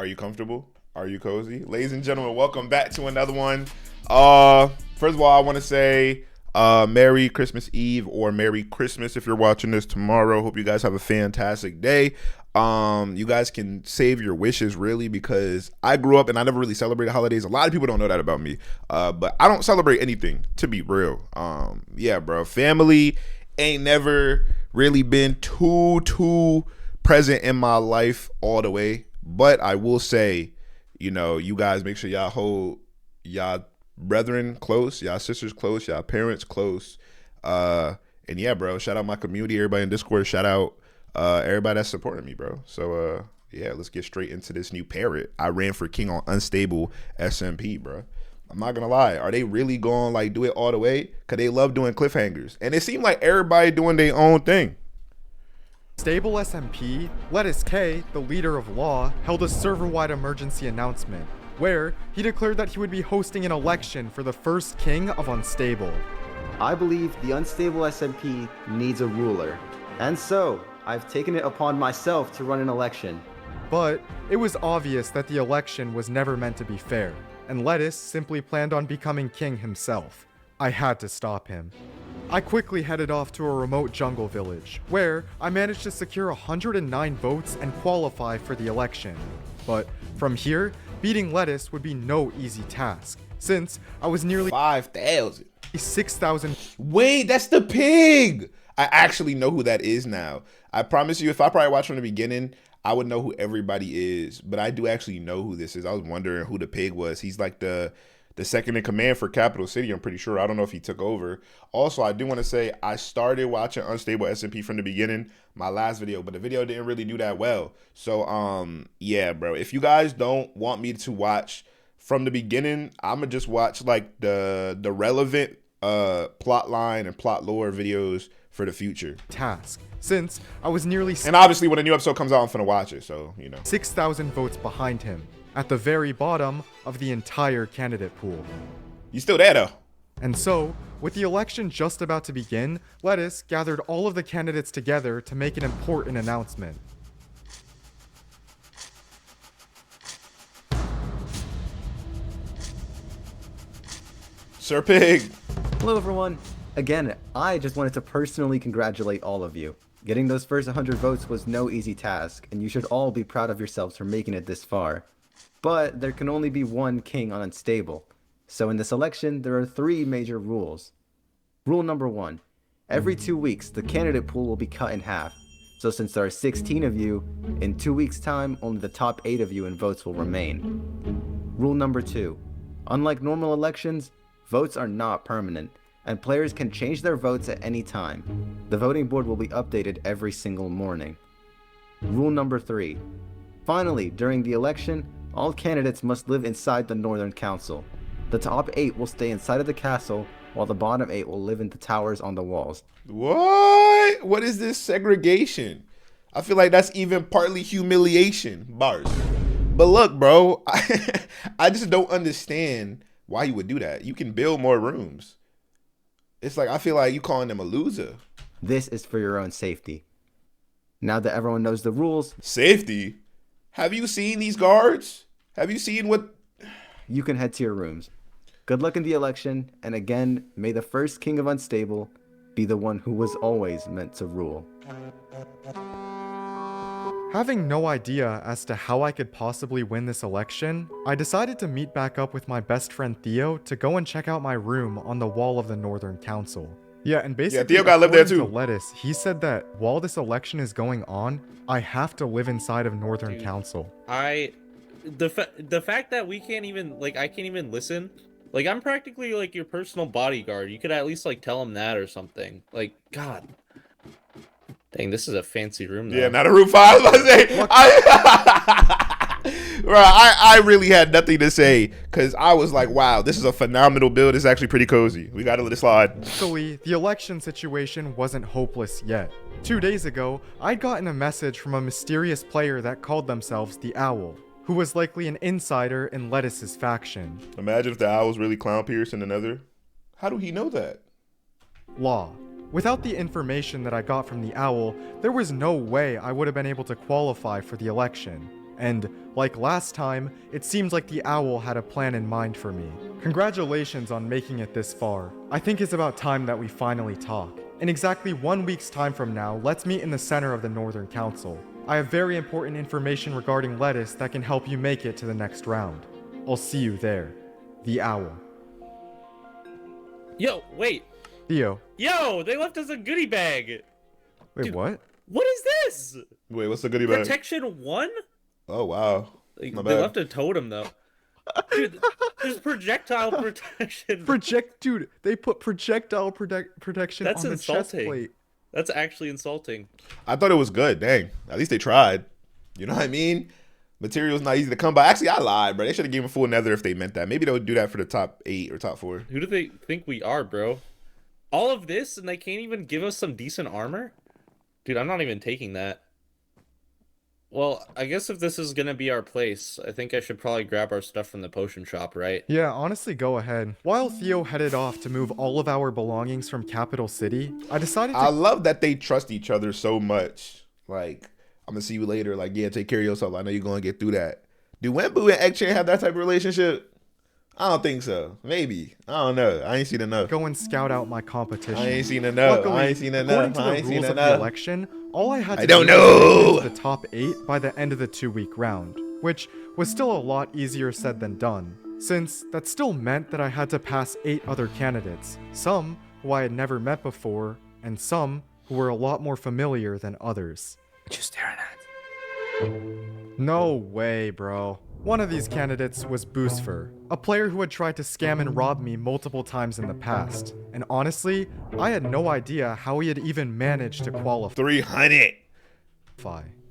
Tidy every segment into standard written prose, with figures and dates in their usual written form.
Are you comfortable? Are you cozy? Ladies and gentlemen, welcome back to another one. First of all, I want to say Merry Christmas Eve or Merry Christmas if you're watching this tomorrow. Hope you guys have a fantastic day. You guys can save your wishes really, because I grew up and I never really celebrated holidays. A lot of people don't know that about me. But I don't celebrate anything, to be real. Yeah, bro. Family ain't never really been too present in my life all the way. But I will say, you know, you guys make sure y'all hold y'all brethren close, y'all sisters close, y'all parents close. And yeah, bro, shout out my community, everybody in Discord. Shout out everybody that's supporting me, bro. So yeah, let's get straight into this new Parrot. I ran for king on unstable SMP, bro. I'm not gonna lie. Are they really going like do it all the way? Cause they love doing cliffhangers, and it seemed like everybody doing their own thing. Stable SMP, LettuceK, the leader of Law, held a server-wide emergency announcement, where he declared that he would be hosting an election for the first king of Unstable. I believe the Unstable SMP needs a ruler, and so I've taken it upon myself to run an election. But it was obvious that the election was never meant to be fair, and Lettuce simply planned on becoming king himself. I had to stop him. I quickly headed off to a remote jungle village, where I managed to secure 109 votes and qualify for the election. But from here, beating Lettuce would be no easy task, since I was nearly 5,000. 6,000. Wait, that's the pig. I actually know who that is now. I promise you, if I probably watched from the beginning, I would know who everybody is. But I do actually know who this is. I was wondering who the pig was. He's like the second in command for Capital City, I'm pretty sure. I don't know if he took over. Also, I do want to say I started watching Unstable SMP from the beginning, my last video, but the video didn't really do that well. So, yeah, bro. If you guys don't want me to watch from the beginning, I'm going to just watch like the relevant plot line and plot lore videos for the future. Task, since I was nearly and obviously when a new episode comes out, I'm finna watch it, so, you know. 6,000 votes behind him, at the very bottom of the entire candidate pool. You still there, though. And so, with the election just about to begin, Lettuce gathered all of the candidates together to make an important announcement. Sir Pig. Hello everyone. Again, I just wanted to personally congratulate all of you. Getting those first 100 votes was no easy task, and you should all be proud of yourselves for making it this far. But there can only be one king on Unstable. So in this election, there are 3 major rules. Rule number 1. Every 2 weeks, the candidate pool will be cut in half. So since there are 16 of you, in 2 weeks' time, only the top 8 of you in votes will remain. Rule number 2. Unlike normal elections, votes are not permanent, and players can change their votes at any time. The voting board will be updated every single morning. Rule number 3. Finally, during the election, all candidates must live inside the Northern Council. The top 8 will stay inside of the castle, while the bottom 8 will live in the towers on the walls. What? What is this segregation? I feel like that's even partly humiliation. Bars. But look, bro, I just don't understand why you would do that. You can build more rooms. It's like, I feel like you calling them a loser. This is for your own safety. Now that everyone knows the rules... Safety? Have you seen these guards? Have you seen what... You can head to your rooms. Good luck in the election, and again, may the first king of Unstable be the one who was always meant to rule. Having no idea as to how I could possibly win this election, I decided to meet back up with my best friend Theo to go and check out my room on the wall of the Northern Council. Yeah, and basically, Theo gotta live there too. To Lettuce, he said that while this election is going on, I have to live inside of Northern Council. The fact that we can't even, like, I can't even listen, like, I'm practically, like, your personal bodyguard. You could at least, like, tell him that or something. Like, God. Dang, this is a fancy room, though. Yeah, not a room 5. I was about to say, I really had nothing to say, because I was like, wow, this is a phenomenal build. It's actually pretty cozy. We got to let it slide. Luckily, the election situation wasn't hopeless yet. 2 days ago, I'd gotten a message from a mysterious player that called themselves the Owl, who was likely an insider in Lettuce's faction. Imagine if the Owl was really Clown Pierce in the Nether. How do he know that? Law. Without the information that I got from the Owl, there was no way I would have been able to qualify for the election. And, like last time, it seems like the owl had a plan in mind for me. Congratulations on making it this far. I think it's about time that we finally talk. In exactly 1 week's time from now, let's meet in the center of the Northern Council. I have very important information regarding Lettuce that can help you make it to the next round. I'll see you there. The Owl. Yo, wait. Theo. Yo, they left us a goodie bag. Wait, Dude. what? What is this? Wait, what's the goodie bag? Protection 1? Oh, wow. They My bad. left a totem, though. Dude, there's projectile protection. Dude, they put projectile protection That's on the chest insulting. plate. That's actually insulting. I thought it was good. Dang. At least they tried. You know what I mean? Material's not easy to come by. Actually, I lied, bro. They should have given full nether if they meant that. Maybe they would do that for the top 8 or top 4. Who do they think we are, bro? All of this, and they can't even give us some decent armor? Dude, I'm not even taking that. Well, I guess if this is gonna be our place, I think I should probably grab our stuff from the potion shop, right? Yeah, honestly, go ahead. While Theo headed off to move all of our belongings from Capital City, I decided to... I love that they trust each other so much. Like, I'm gonna see you later. Like, yeah, take care of yourself. I know you're gonna get through that. Do Wembu and Egg Chain have that type of relationship? I don't think so. Maybe. I don't know. I ain't seen enough. go and scout out my competition. I ain't seen enough. Luckily, I ain't seen according enough. to I the ain't seen rules of the enough. election, all I had to I don't do was know. get into the top 8 by the end of the 2-week round, which was still a lot easier said than done, since that still meant that I had to pass 8 other candidates, some who I had never met before, and some who were a lot more familiar than others. Just staring at. No way, bro. One of these candidates was Boosfer, a player who had tried to scam and rob me multiple times in the past. And honestly, I had no idea how he had even managed to qualify. 300.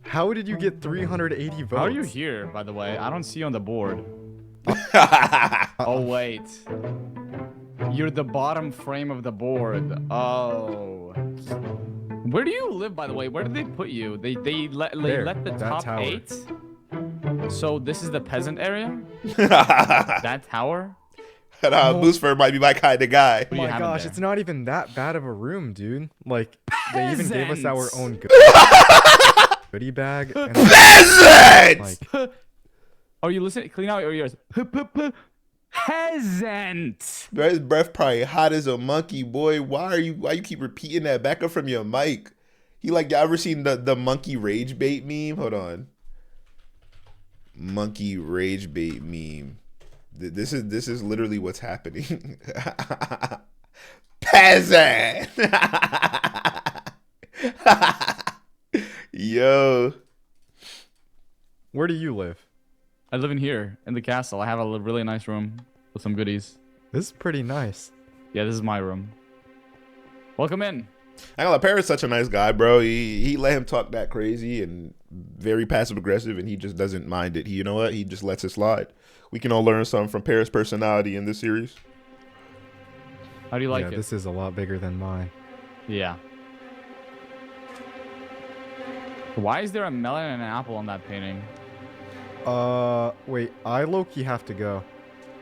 How did you get 380 votes? How are you here, by the way? I don't see you on the board. Oh, wait. You're the bottom frame of the board. Oh. Where do you live, by the way? Where did they put you? They let the that top tower. 8? So this is the peasant area? That tower? Boosfer might be my kind of guy. What do Oh you my have in gosh, there? it's not even that bad of a room, dude. Like, they even gave us our own goodie bag. And Peasants! like, Are you listening? Clean out your ears. Peasant! Bro, his breath probably hot as a monkey, boy. Why you keep repeating that back up from your mic? He like, y'all ever seen the monkey rage bait meme? Hold on. Monkey rage bait meme. This is literally what's happening. Peasant. Yo. where do you live? I live in here, in the castle. I have a really nice room with some goodies. This is pretty nice. Yeah, this is my room. Welcome in. I know Parrot's such a nice guy, bro. He let him talk that crazy and very passive aggressive, and he just doesn't mind it. You know what? He just lets it slide. We can all learn something from Parrot's personality in this series. How do you like yeah, it? this is a lot bigger than mine. Yeah. Why is there a melon and an apple on that painting? Wait, I low-key have to go.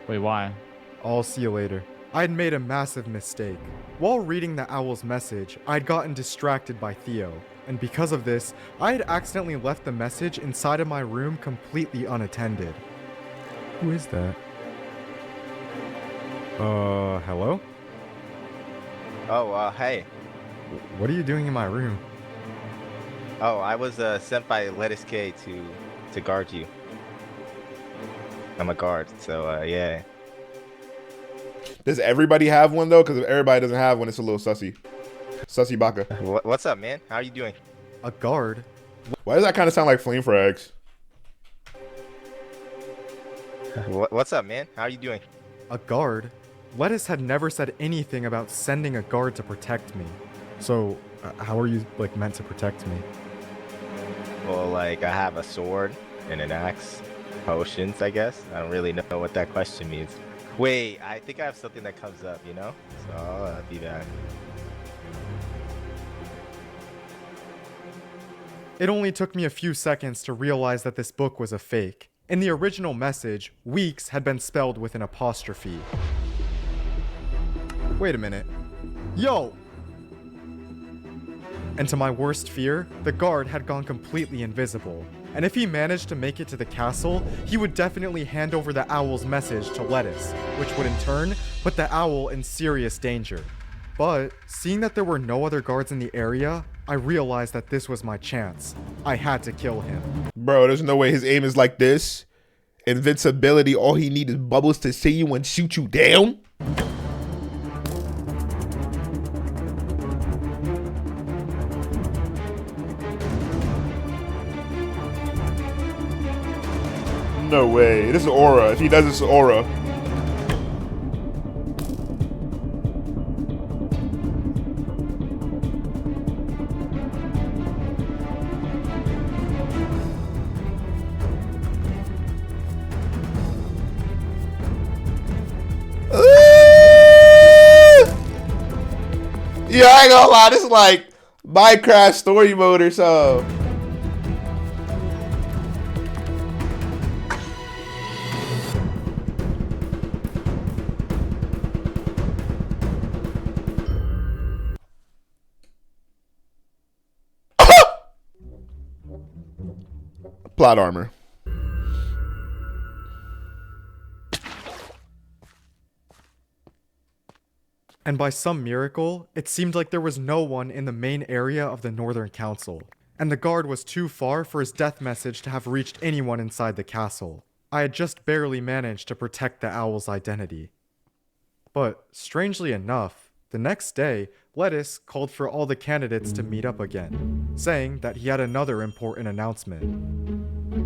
Wait, why? I'll see you later. I'd made a massive mistake. While reading the owl's message, I'd gotten distracted by Theo, and because of this, I had accidentally left the message inside of my room completely unattended. Who is that? Hello? Oh, hey. What are you doing in my room? Oh, I was sent by LettuceK to guard you. I'm a guard, so yeah. Does everybody have one though? Because if everybody doesn't have one, it's a little sussy. Sussy baka. What's up, man? How are you doing? A guard? Why does that kind of sound like flame frags? What's up, man? How are you doing? A guard? Lettuce had never said anything about sending a guard to protect me. So, how are you, like, meant to protect me? Well, like, I have a sword and an axe. Potions, I guess. I don't really know what that question means. Wait, I think I have something that comes up, you know? So I'll be back. It only took me a few seconds to realize that this book was a fake. In the original message, weeks had been spelled with an apostrophe. Wait a minute. Yo! And to my worst fear, the guard had gone completely invisible. And if he managed to make it to the castle, he would definitely hand over the owl's message to Lettuce, which would in turn put the owl in serious danger. But seeing that there were no other guards in the area, I realized that this was my chance. I had to kill him. Bro, there's no way his aim is like this. Invincibility, all he needs is Bubbles to see you and shoot you down. No way. This is aura. If he does this, aura. Yeah, I ain't gonna lie. This is like Minecraft story mode or so. Plot armor. And by some miracle, it seemed like there was no one in the main area of the Northern Council, and the guard was too far for his death message to have reached anyone inside the castle. I had just barely managed to protect the owl's identity. But strangely enough, the next day, Lettuce called for all the candidates to meet up again, saying that he had another important announcement.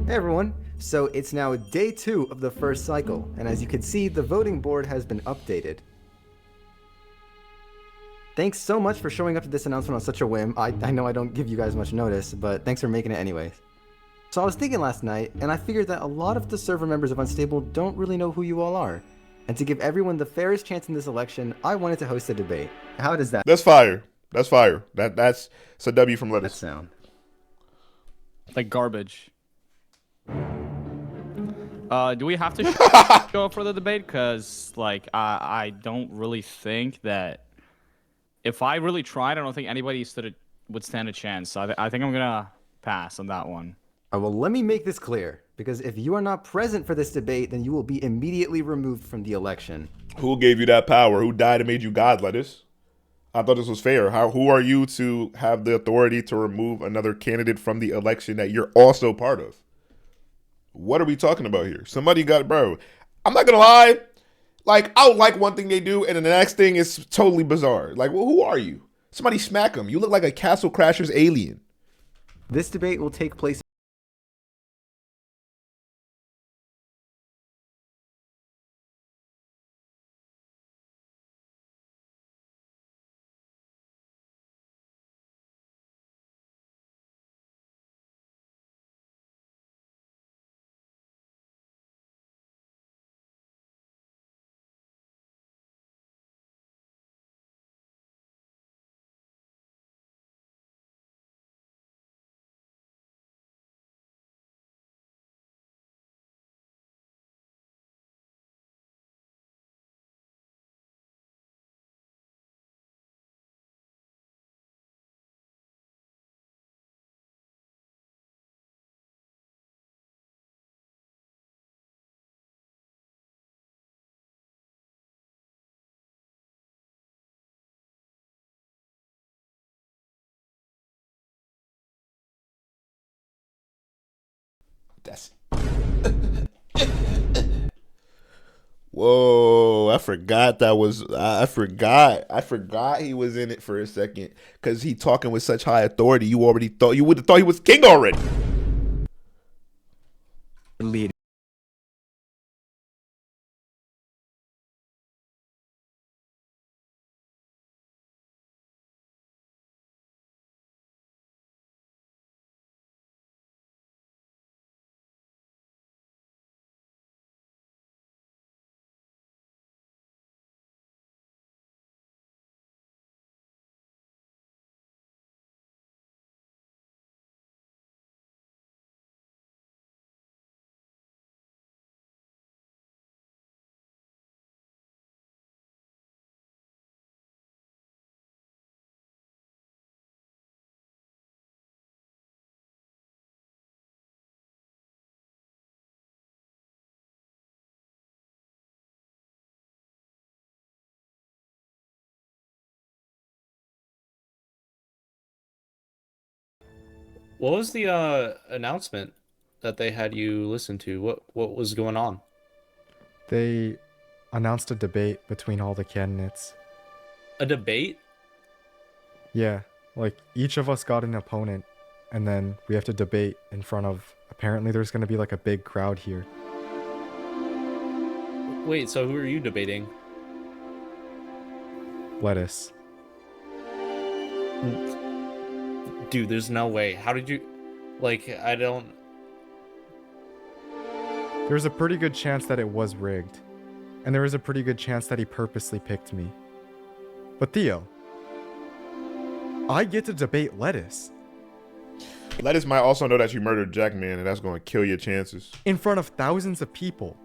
Hey everyone, so it's now day 2 of the first cycle, and as you can see, the voting board has been updated. Thanks so much for showing up to this announcement on such a whim. I know I don't give you guys much notice, but thanks for making it anyways. So I was thinking last night, and I figured that a lot of the server members of Unstable don't really know who you all are. And to give everyone the fairest chance in this election, I wanted to host a debate. How does that That's fire. That's fire. That's it's a W from Lettuce. sound? Like garbage. Do we have to show up for the debate? Because, like, I don't really think that if I really tried, I don't think anybody would stand a chance. So I think I'm going to pass on that one. Well, let me make this clear, because if you are not present for this debate, then you will be immediately removed from the election. Who gave you that power? Who died and made you God, Lettuce? I thought this was fair. Who are you to have the authority to remove another candidate from the election that you're also part of? What are we talking about here? Somebody got, bro. I'm not gonna lie. Like, I would like one thing they do, and then the next thing is totally bizarre. Like, well, who are you? Somebody smack him. You look like a Castle Crashers alien. This debate will take place That's Whoa, I forgot that was I forgot he was in it for a second because he talking with such high authority. You would have thought he was king already. lead What was the announcement that they had you listen to? What was going on? They announced a debate between all the candidates. A debate? Yeah, like each of us got an opponent, and then we have to debate in front of. Apparently, there's gonna be like a big crowd here. Wait, so who are you debating? Lettuce. Dude, there's no way. How did you... Like, I don't... There's a pretty good chance that it was rigged, and there is a pretty good chance that he purposely picked me. But Theo, I get to debate Lettuce Lettuce might also know that you murdered Jackman, and that's going to kill your chances. in front of thousands of people.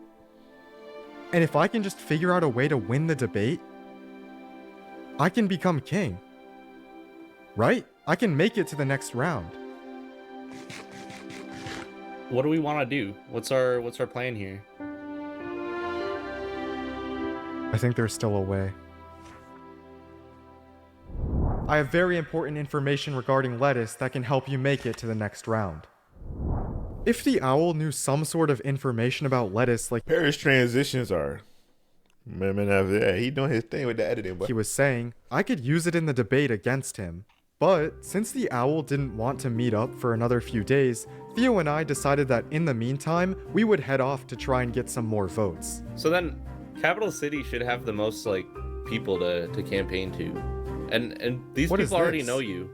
And if I can just figure out a way to win the debate, I can become king. Right? I can make it to the next round. What do we want to do? What's our plan here? I think there's still a way. I have very important information regarding Lettuce that can help you make it to the next round. If the owl knew some sort of information about Lettuce, like Parrot's transitions are... Man, yeah, he doing his thing with the editing, but he was saying, I could use it in the debate against him. But since the owl didn't want to meet up for another few days, Theo and I decided that in the meantime, we would head off to try and get some more votes. So then, Capital City should have the most, like, people to campaign to. And these What is people already this? know you.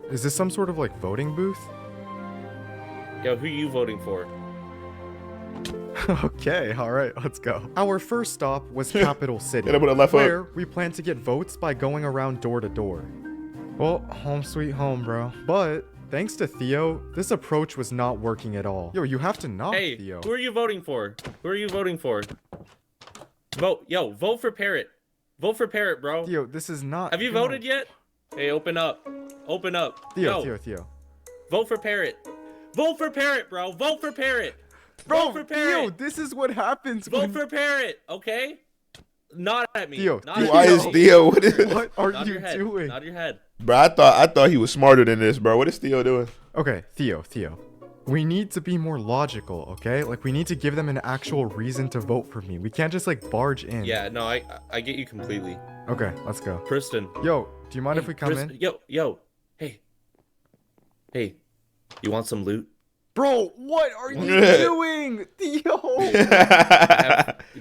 Is this some sort of like voting booth? Yo, who you voting for? Okay, alright, let's go. Our first stop was Capital City, Hit him with a left hook. where we plan to get votes by going around door to door. Well, home sweet home, bro. But thanks to Theo, this approach was not working at all. Yo, you have to knock, Hey, Theo. who are you voting for? Who are you voting for? Vote for Parrot. Vote for Parrot, bro. Theo, this is not... Have you no. voted yet? Hey, open up. Open up. Theo, Yo, Theo. vote for Parrot. Vote for Parrot, bro. Vote for Parrot. Bro, Vote for Theo, Parrot. this is what happens Vote when... for Parrot, okay? Not at me. Theo, Not at why me. is Theo? What is... What are Nod you your head. doing? Nod your head. Bro, I thought he was smarter than this, bro. What is Theo doing? Okay, Theo. We need to be more logical, okay? Like, we need to give them an actual reason to vote for me. We can't just, like, barge in. Yeah, no, I get you completely. Okay, let's go. Kristen. Yo, do you mind if we come Kristen, in? Yo. Hey. You want some loot? Bro, what are you doing? Theo!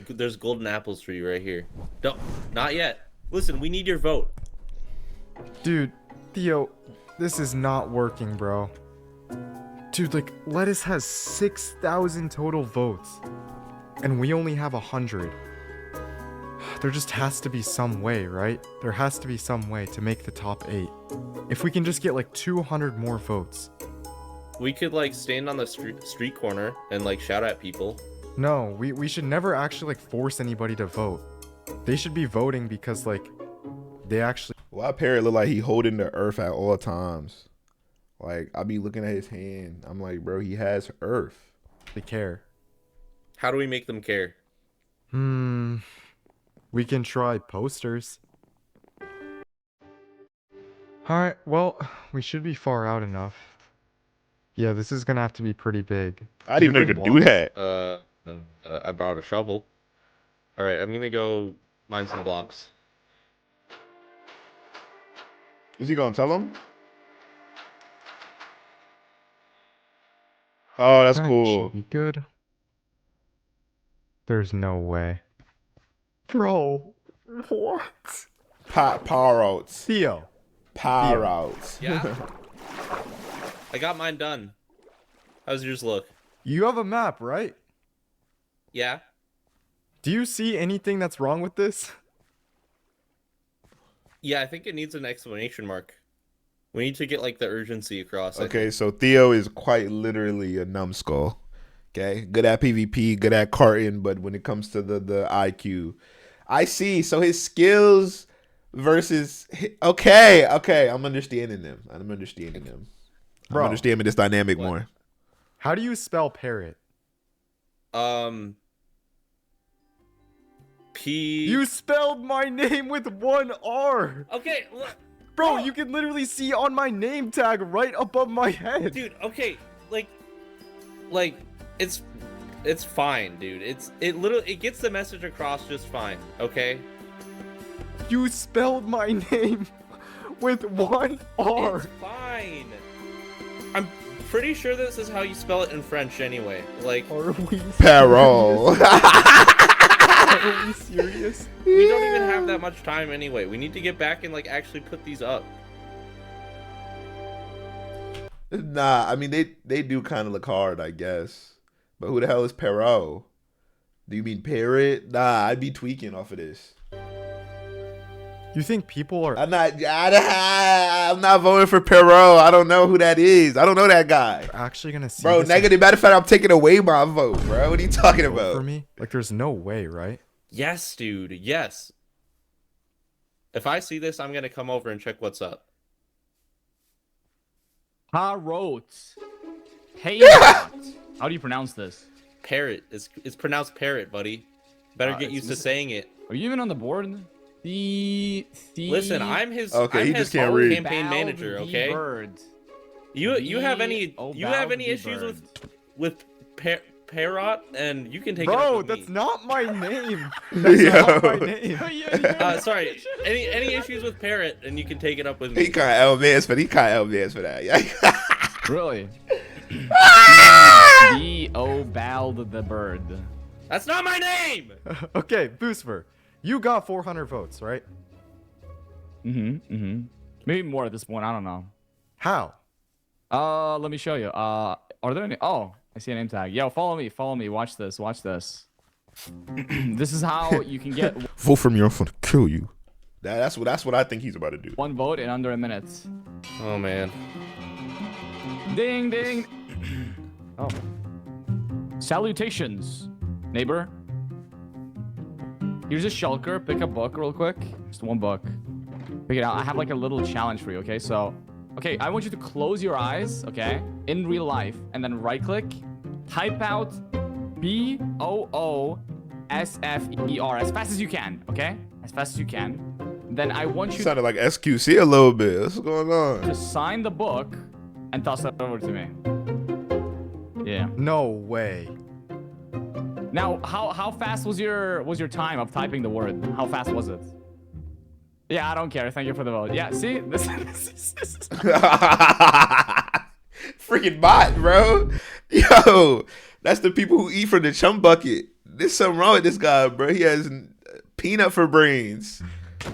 There's golden apples for you right here. No, not yet. Listen, we need your vote. Dude, Theo, this is not working, bro. Dude, like, Lettuce has 6,000 total votes. And we only have 100. There just has to be some way, right? There has to be some way to make the top 8. If we can just get like 200 more votes. We could like stand on the street corner and like shout at people. No, we should never actually like force anybody to vote. They should be voting because like they actually... Why Parrot look like he holding the earth at all times? Like, I be looking at his hand. I'm like, bro, he has earth. care. How do we make them care? We can try posters. Alright, well, we should be far out enough. Yeah, this is gonna have to be pretty big. I didn't even know you could do that. I brought a shovel. All right, I'm gonna go mine some blocks. Is he gonna tell him? Oh, that's That cool. should be good. There's no way. Bro, what? Parrots. Theo. Parrots. Yeah. I got mine done. How's yours look? You have a map, right? Yeah. Do you see anything that's wrong with this? Yeah, I think it needs an exclamation mark. We need to get like the urgency across. I Okay, think. so Theo is quite literally a numbskull. Okay, good at PvP, good at carting, but when it comes to the IQ, I see. So his skills versus okay, I'm understanding them. I'm Bro. understanding this dynamic What? more. How do you spell parrot? P. You spelled my name with one R. Okay. Look. Bro, you can literally see on my name tag right above my head. Dude, okay, like it's fine, dude. It gets the message across just fine, okay? You spelled my name with one R. It's fine. I'm pretty sure this is how you spell it in French anyway. Like, Are we Parrot. Are we serious? we don't even have that much time anyway. We need to get back and like actually put these up. Nah, I mean they do kind of look hard, I guess. But who the hell is Parrot? Do you mean Parrot? Nah, I'd be tweaking off of this. You think people are I'm not voting for Parrot. I don't know who that is. I don't know that guy. actually gonna see Bro, this negative. Matter of fact, I'm taking away my vote, bro. What are you talking and vote for about? me? Like, there's no way, right? Yes, dude. Yes. If I see this, I'm gonna come over and check what's up. Parrot. Hey. How do you pronounce this? Parrot. It's pronounced parrot, buddy. Better get used to saying it. Are you even on the board? Listen, I'm his. Okay, I'm he his just can't whole read. campaign manager. Okay. You have any issues with Parrot, and you can take it up Bro, with that's me. not my name. That's not my name. Sorry. Any issues with Parrot, and you can take it up with He me. kind of LMS for that. Yeah. Really? Bald the bird. That's not my name. Okay, Boostver, you got 400 votes, right? Maybe more at this point. I don't know. How? Let me show you. Are there any? Oh, I see a name tag. Yo, follow me. Follow me. Watch this. Watch this. This is how you can get Vote for me, I'm gonna kill you. That's what I think he's about to do. 1 vote in under a minute. Oh man. Ding ding. Oh. Salutations, neighbor. Here's a shulker. Pick a book real quick. Just 1 book. Pick it out. I have like a little challenge for you. Okay, so, okay, I want you to close your eyes. Okay, in real life, and then right click, type out BOOSFER as fast as you can. Okay, as fast as you can. Then I want you Sounded like SQC a little bit. What's going on? to sign the book and toss it over to me. Yeah. No way. Now, how fast was your time of typing the word? How fast was it? Yeah, I don't care. Thank you for the vote. Yeah, see, this is Freaking bot, bro. Yo, that's the people who eat from the chum bucket. There's something wrong with this guy, bro. He has peanut for brains.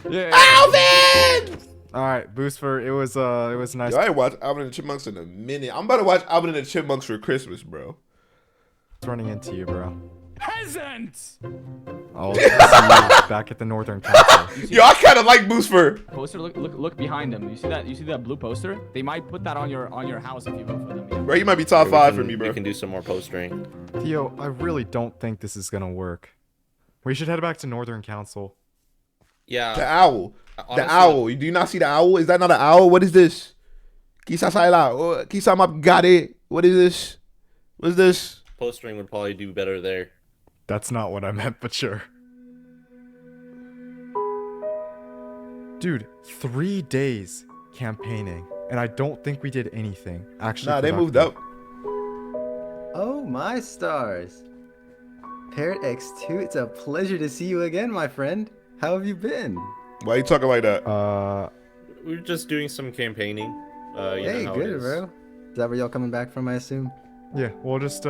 yeah. Alvin! All right, Boostver, it was nice. Yo, I ain't watched Alvin and the Chipmunks in a minute. I'm about to watch Alvin and the Chipmunks for Christmas, bro. running into you, bro. Peasant! I'll see you back at the Northern Council. Yo, I kind of like Boostford. Poster, look behind them. You see that? You see that blue poster? They might put that on your house if you vote for them. Yeah. Bro, he might be top We 5 can- for me, bro. We can do some more postering. Theo, I really don't think this is gonna work. We should head back to Northern Council. Yeah. The owl. Honestly, The owl. Do you not see the owl? Is that not an owl? What is this? Quizás hay la. Quizás mapgare. What is this? What is this? Postering would probably do better there. That's not what I meant, but sure. Dude, 3 days campaigning, and I don't think we did anything. Actually, Nah, they moved productive. up. Oh my stars. Parrot X2, it's a pleasure to see you again, my friend. How have you been? Why you talking like that? We were just doing some campaigning. Hey, know how it good, is. bro. Is that where y'all coming back from, I assume? Yeah, well, just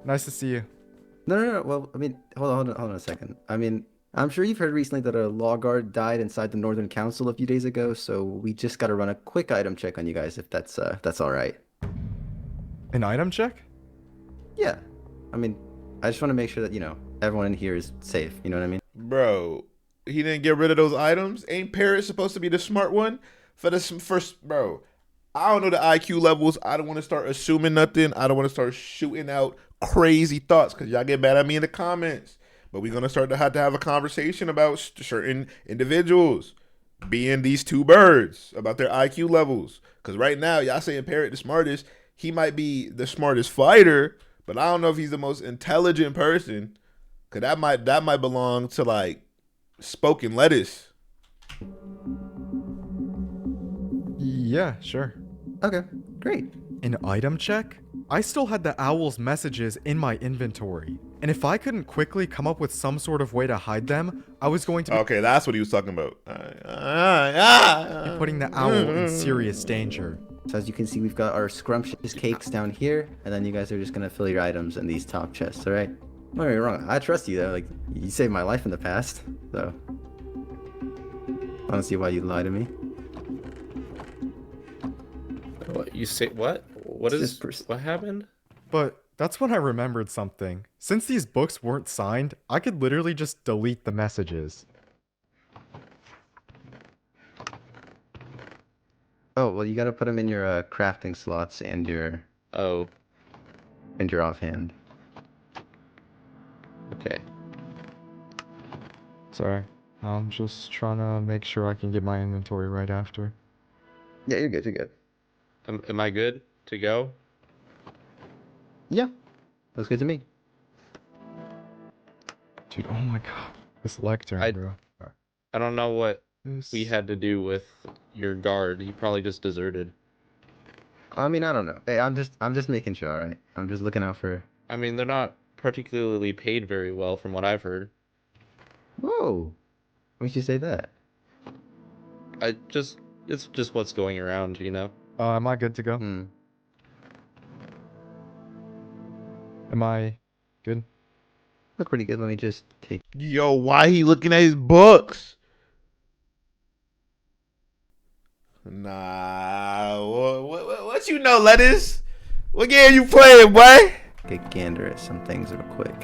nice to see you. No. Well, I mean, hold on a second. I mean, I'm sure you've heard recently that a law guard died inside the Northern Council a few days ago, so we just got to run a quick item check on you guys, if that's all right. An item check? Yeah. I mean, I just want to make sure that, everyone in here is safe. You know what I mean? Bro, he didn't get rid of those items. Ain't Parrot supposed to be the smart one? For the first, bro, I don't know the IQ levels. I don't want to start assuming nothing. I don't want to start shooting out crazy thoughts because y'all get mad at me in the comments. But we're going to start to have a conversation about certain individuals being these 2 birds, about their IQ levels. Because right now, y'all saying Parrot the smartest. He might be the smartest fighter, but I don't know if he's the most intelligent person. Because that might belong to, like, spoken lettuce. Yeah, sure. Okay, great. An item check? I still had the owl's messages in my inventory. And if I couldn't quickly come up with some sort of way to hide them, I was going to be Okay, that's what he was talking about. putting the owl in serious danger. So as you can see, we've got our scrumptious cakes down here, and then you guys are just gonna fill your items in these top chests, all right? Don't get me wrong, I trust you though. Like, you saved my life in the past, so I don't see why you'd lie to me. What you say? What? What It's is? just What happened? But that's when I remembered something. Since these books weren't signed, I could literally just delete the messages. Oh well, you gotta put them in your crafting slots and your Oh, offhand. okay. Sorry. I'm just trying to make sure I can get my inventory right after. Yeah, you're good. You're good. Am I good to go? Yeah, looks good to me. Dude, oh my god. This lectern, I- bro. I don't know what This... we had to do with your guard. He probably just deserted. I mean, I don't know. Hey, I'm just making sure, all right? I'm just looking out for. I mean, they're not particularly paid very well, from what I've heard. Whoa, why would you say that? It's just what's going around, you know. am I good to go? Hmm. Am I good? Look pretty good. Let me just take. Yo, why he looking at his books? Nah, what you know, Lettuce? What game you playing, boy? Take a gander at some things real quick.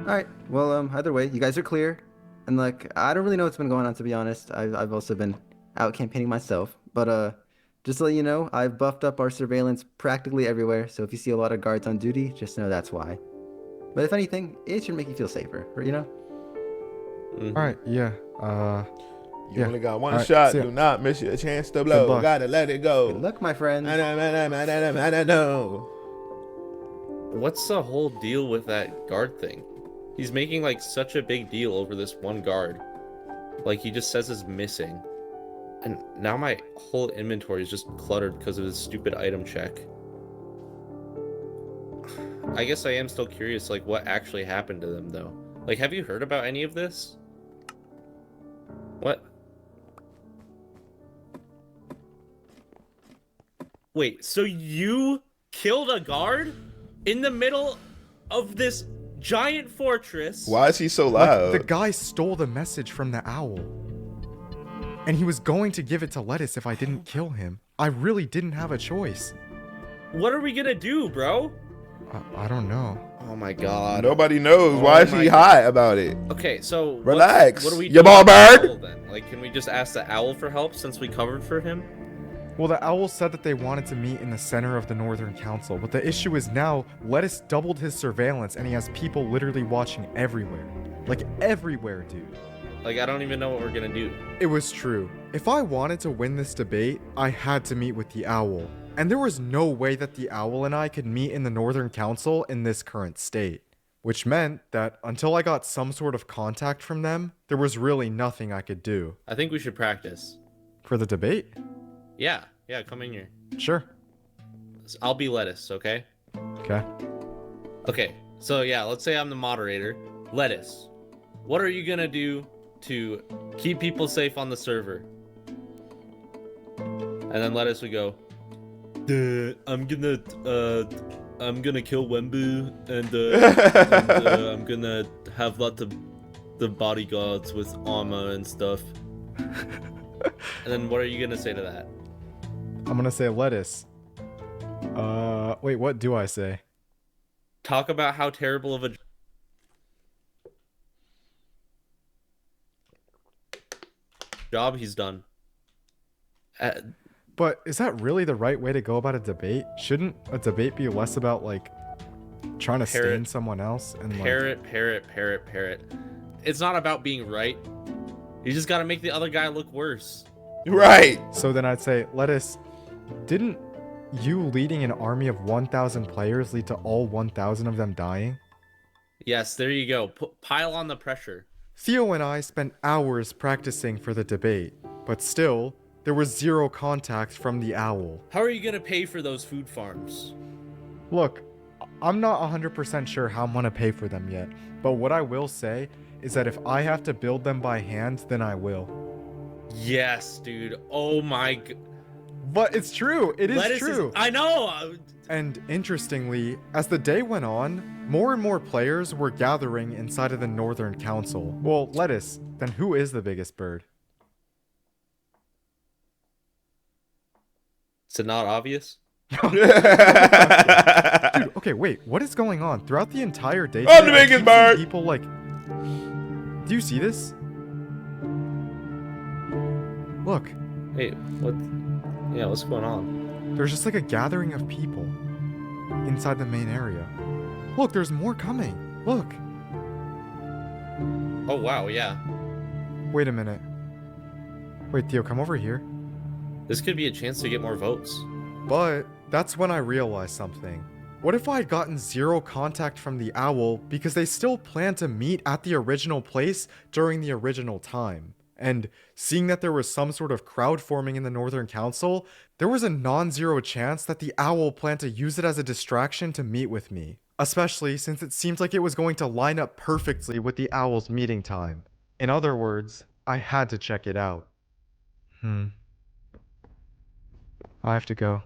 Alright, well, either way, you guys are clear. And, like, I don't really know what's been going on, to be honest. I've also been out campaigning myself. But, just to let you know, I've buffed up our surveillance practically everywhere. So if you see a lot of guards on duty, just know that's why. But if anything, it should make you feel safer, you know? Mhm. Alright, yeah. You Yeah. only got one Alright, shot. see ya. Do not miss your chance to blow. luck. Gotta let it go. Good luck, my friends. I know. What's the whole deal with that guard thing? He's making like such a big deal over this one guard. Like he just says is missing. And now my whole inventory is just cluttered because of his stupid item check. I guess I am still curious, like, what actually happened to them, though. Like, have you heard about any of this? What? Wait, so you killed a guard in the middle of this giant fortress? Why is he so Like, loud? the guy stole the message from the owl. And he was going to give it to Lettuce if I didn't kill him. I really didn't have a choice. What are we gonna do, bro? I don't know. Oh my god. Nobody knows. Oh Why is my he God. hot about it? Okay, so Relax. What do we You do ball with the bird? owl then? Like, can we just ask the owl for help since we covered for him? Well, the owl said that they wanted to meet in the center of the Northern Council, but the issue is now Lettuce doubled his surveillance and he has people literally watching everywhere. Like, everywhere, dude. Like, I don't even know what we're gonna do. It was true. If I wanted to win this debate, I had to meet with the owl. And there was no way that the owl and I could meet in the Northern Council in this current state. Which meant that until I got some sort of contact from them, there was really nothing I could do. I think we should practice. For the debate? Yeah, come in here. Sure. I'll be Lettuce, okay? Okay. Okay, so yeah, let's say I'm the moderator. Lettuce, what are you gonna do to keep people safe on the server? And then Lettuce would go, I'm gonna kill Wembu and I'm gonna have lots of the bodyguards with armor and stuff. And then what are you gonna say to that? I'm gonna say Lettuce. Wait, what do I say? Talk about how terrible of a job he's done. But is that really the right way to go about a debate? Shouldn't a debate be less about, like, trying to Parrot. stain someone else? And like, Parrot. It's not about being right. You just gotta make the other guy look worse. Right. So then I'd say, Lettuce, didn't you leading an army of 1,000 players lead to all 1,000 of them dying? Yes, there you go. Pile on the pressure. Theo and I spent hours practicing for the debate, but still, there was zero contact from the owl. How are you gonna pay for those food farms? Look, I'm not 100% sure how I'm gonna pay for them yet, but what I will say is that if I have to build them by hand, then I will. Yes, dude. Oh my god. But it's true, it is true. I know. And interestingly, as the day went on, more and more players were gathering inside of the Northern Council. Well, Lettuce, then who is the biggest bird? Is it not obvious? Dude, okay, wait, what is going on? Throughout the entire day, I'm the today, I biggest keep seeing bird! people like... Do you see this? Look, Hey, what? Yeah, what's going on? there's just like a gathering of people inside the main area. Look, there's more coming. Look. Oh wow, yeah. Wait a minute. Wait, Theo, come over here. This could be a chance to get more votes. But that's when I realized something. What if I had gotten zero contact from the owl because they still planned to meet at the original place during the original time? And seeing that there was some sort of crowd forming in the Northern Council, there was a non-zero chance that the owl planned to use it as a distraction to meet with me. Especially since it seems like it was going to line up perfectly with the owl's meeting time. In other words, I had to check it out. I have to go.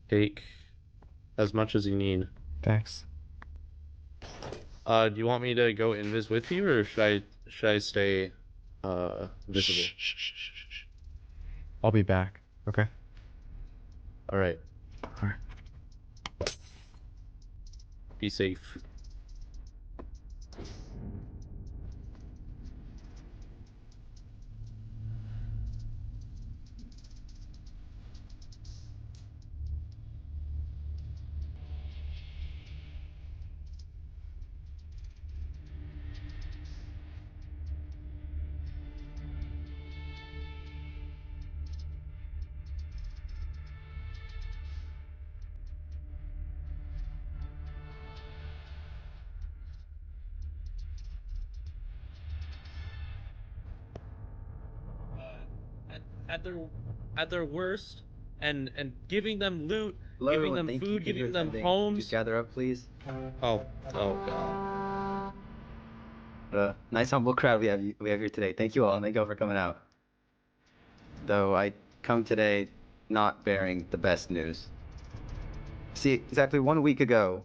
Take as much as you need. Thanks. Do you want me to go invis with you, or should I stay visible? Shh. I'll be back, okay? All right. Alright. Be safe. At their worst, and giving them loot, giving them food, giving them homes. Just gather up, please. Oh god. Nice humble crowd we have here today. Thank you all, and thank you all for coming out. Though I come today not bearing the best news. See, exactly 1 week ago,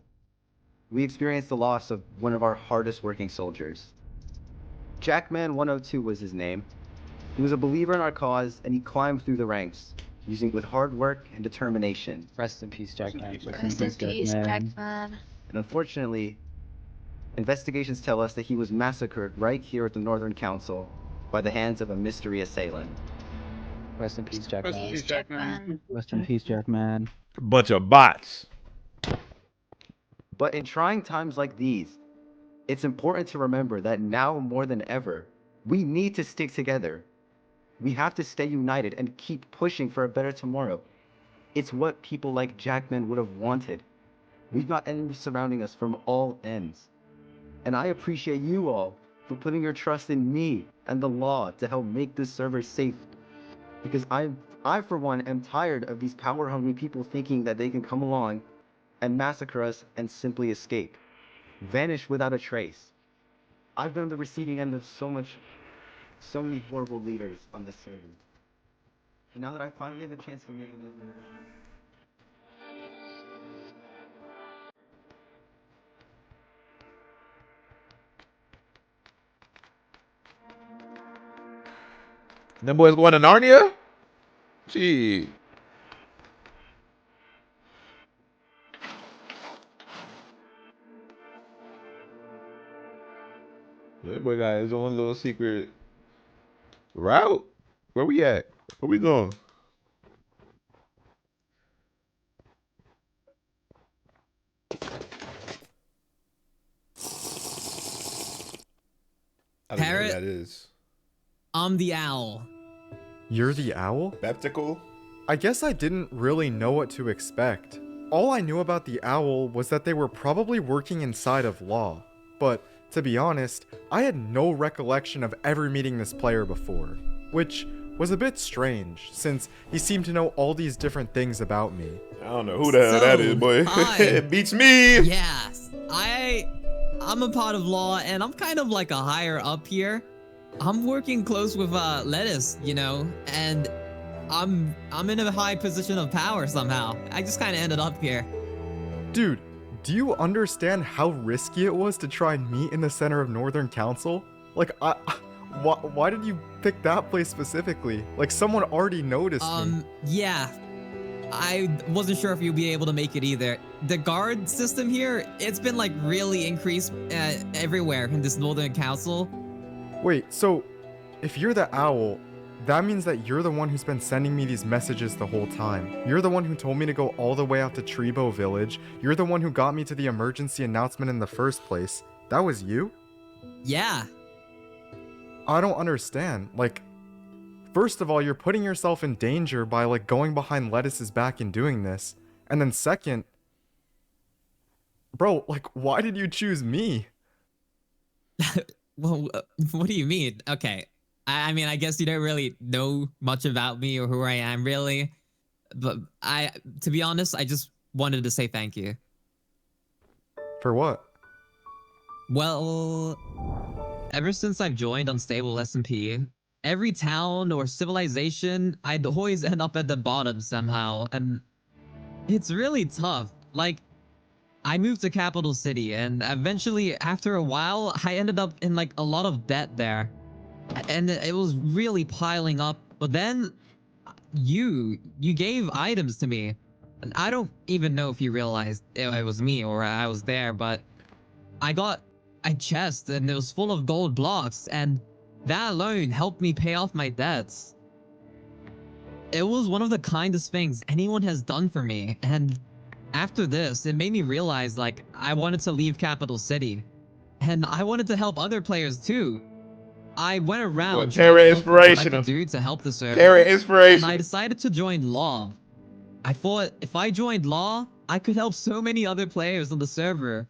we experienced the loss of one of our hardest working soldiers. Jackman 102 was his name. He was a believer in our cause, and he climbed through the ranks, using with hard work and determination. Rest in peace, Jackman. Rest in peace, Jackman. And unfortunately, investigations tell us that he was massacred right here at the Northern Council by the hands of a mystery assailant. Rest in peace, Jackman. Peace, Jackman. Rest in peace, Jackman. Bunch of bots. But in trying times like these, it's important to remember that now more than ever, we need to stick together. We have to stay united and keep pushing for a better tomorrow. It's what people like Jackman would have wanted. We've got enemies surrounding us from all ends. And I appreciate you all for putting your trust in me and the law to help make this server safe. Because I for one, am tired of these power-hungry people thinking that they can come along and massacre us and simply escape. Vanish without a trace. I've been on the receiving end of so many horrible leaders on this server. And now that I finally have a chance to make Them boys going to Narnia? Gee. That boy got his own little secret route. Where we at? Where we going? I don't know Parrot? what that is. I'm the owl. You're the owl? Beptical? I guess I didn't really know what to expect. All I knew about the owl was that they were probably working inside of law. But to be honest, I had no recollection of ever meeting this player before. Which was a bit strange, since he seemed to know all these different things about me. I don't know who the hell that is, boy. It beats me. Yes, I'm a part of law, and I'm kind of like a higher up here. I'm working close with Lettuce, you know, and I'm in a high position of power somehow. I just kind of ended up here. Dude, do you understand how risky it was to try and meet in the center of Northern Council? Like, why did you pick that place specifically? Like, someone already noticed me. Yeah. I wasn't sure if you'd be able to make it either. The guard system here, it's been like really increased everywhere in this Northern Council. Wait, so if you're the owl, that means that you're the one who's been sending me these messages the whole time. You're the one who told me to go all the way out to Trebo Village. You're the one who got me to the emergency announcement in the first place. That was you? Yeah. I don't understand. Like, first of all, you're putting yourself in danger by, like, going behind Lettuce's back and doing this. And then second, bro, like, why did you choose me? Well, what do you mean? Okay. I mean, I guess you don't really know much about me or who I am, really. But to be honest, I just wanted to say thank you. For what? Well, ever since I've joined Unstable SMP, every town or civilization, I'd always end up at the bottom somehow, and it's really tough. Like, I moved to Capital City, and eventually, after a while, I ended up in, like, a lot of debt there. And it was really piling up, but then you gave items to me. And I don't even know if you realized it was me or I was there, but I got a chest and it was full of gold blocks, and that alone helped me pay off my debts. It was one of the kindest things anyone has done for me, and after this, it made me realize, like, I wanted to leave Capital City, and I wanted to help other players too. I went around What, trying Terra to look for what I could inspirational. do to help the server, Terra and I inspiration. decided to join Law. I thought if I joined Law, I could help so many other players on the server.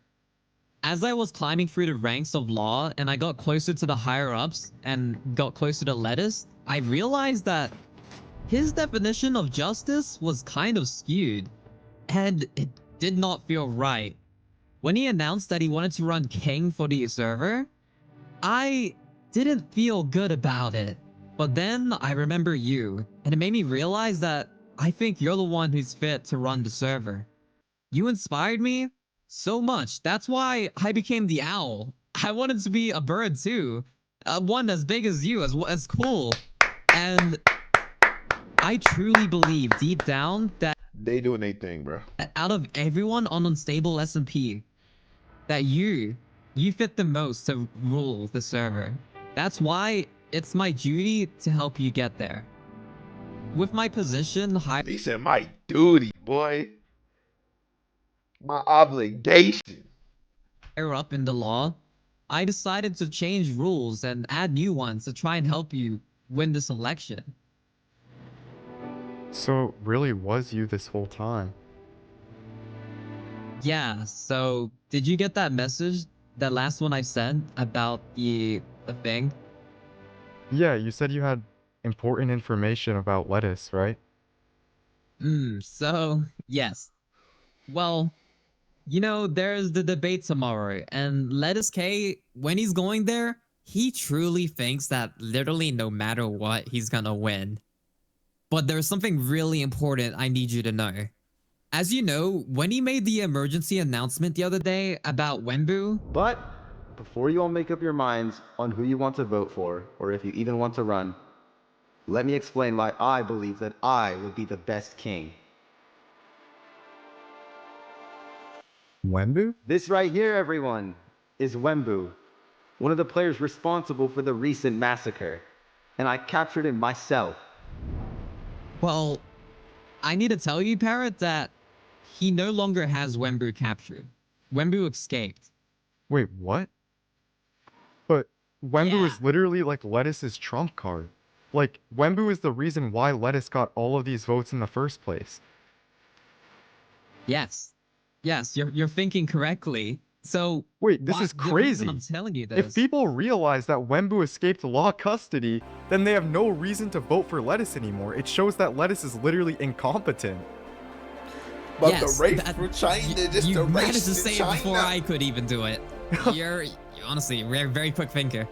As I was climbing through the ranks of Law and I got closer to the higher-ups and got closer to Lettuce, I realized that his definition of justice was kind of skewed, and it did not feel right. When he announced that he wanted to run King for the server, I didn't feel good about it. But then I remember you, and it made me realize that I think you're the one who's fit to run the server. You inspired me so much. That's why I became the owl. I wanted to be a bird too. One as big as you, as cool. And I truly believe deep down that They doing their thing, bro. out of everyone on Unstable SMP, that you fit the most to rule the server. That's why it's my duty to help you get there. With my position higher He said, my duty, boy. My obligation. up in the law, I decided to change rules and add new ones to try and help you win this election. So it really was you this whole time. Yeah, so did you get that message? That last one I sent about the thing? Yeah, you said you had important information about Lettuce, right? So, yes. Well, you know, there's the debate tomorrow, and LettuceK, when he's going there, he truly thinks that literally no matter what, he's gonna win. But there's something really important I need you to know. As you know, when he made the emergency announcement the other day about Wenbu, But before you all make up your minds on who you want to vote for, or if you even want to run, let me explain why I believe that I would be the best king. Wembu? This right here, everyone, is Wembu, one of the players responsible for the recent massacre, and I captured him myself. well, I need to tell you, Parrot, that he no longer has Wenbu captured. Wenbu escaped. Wait, what? But Wembu Yeah. is literally like Lettuce's trump card. Like, Wembu is the reason why Lettuce got all of these votes in the first place. Yes. Yes, you're thinking correctly. So Wait, this why- is the reason crazy. I'm telling you If this. people realize that Wembu escaped law custody, then they have no reason to vote for Lettuce anymore. It shows that Lettuce is literally incompetent. But Yes, the race that- for China, just you the managed race to to say China. it before I could even do it. You're honestly a very quick thinker.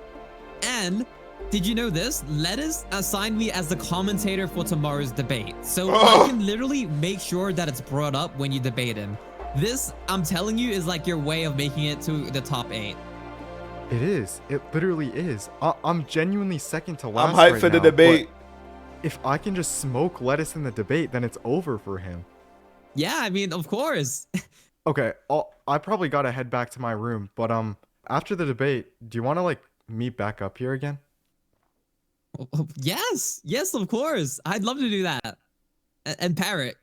And did you know this? Lettuce assigned me as the commentator for tomorrow's debate. So Oh. I can literally make sure that it's brought up when you debate him. This, I'm telling you, is like your way of making it to the top 8. It is. It literally is. I'm genuinely second to last. I'm hyped right for the now, but debate. If I can just smoke Lettuce in the debate, then it's over for him. Yeah, I mean, of course. Okay, I probably gotta head back to my room, but after the debate, do you want to like meet back up here again? Yes, of course. I'd love to do that. And Parrot,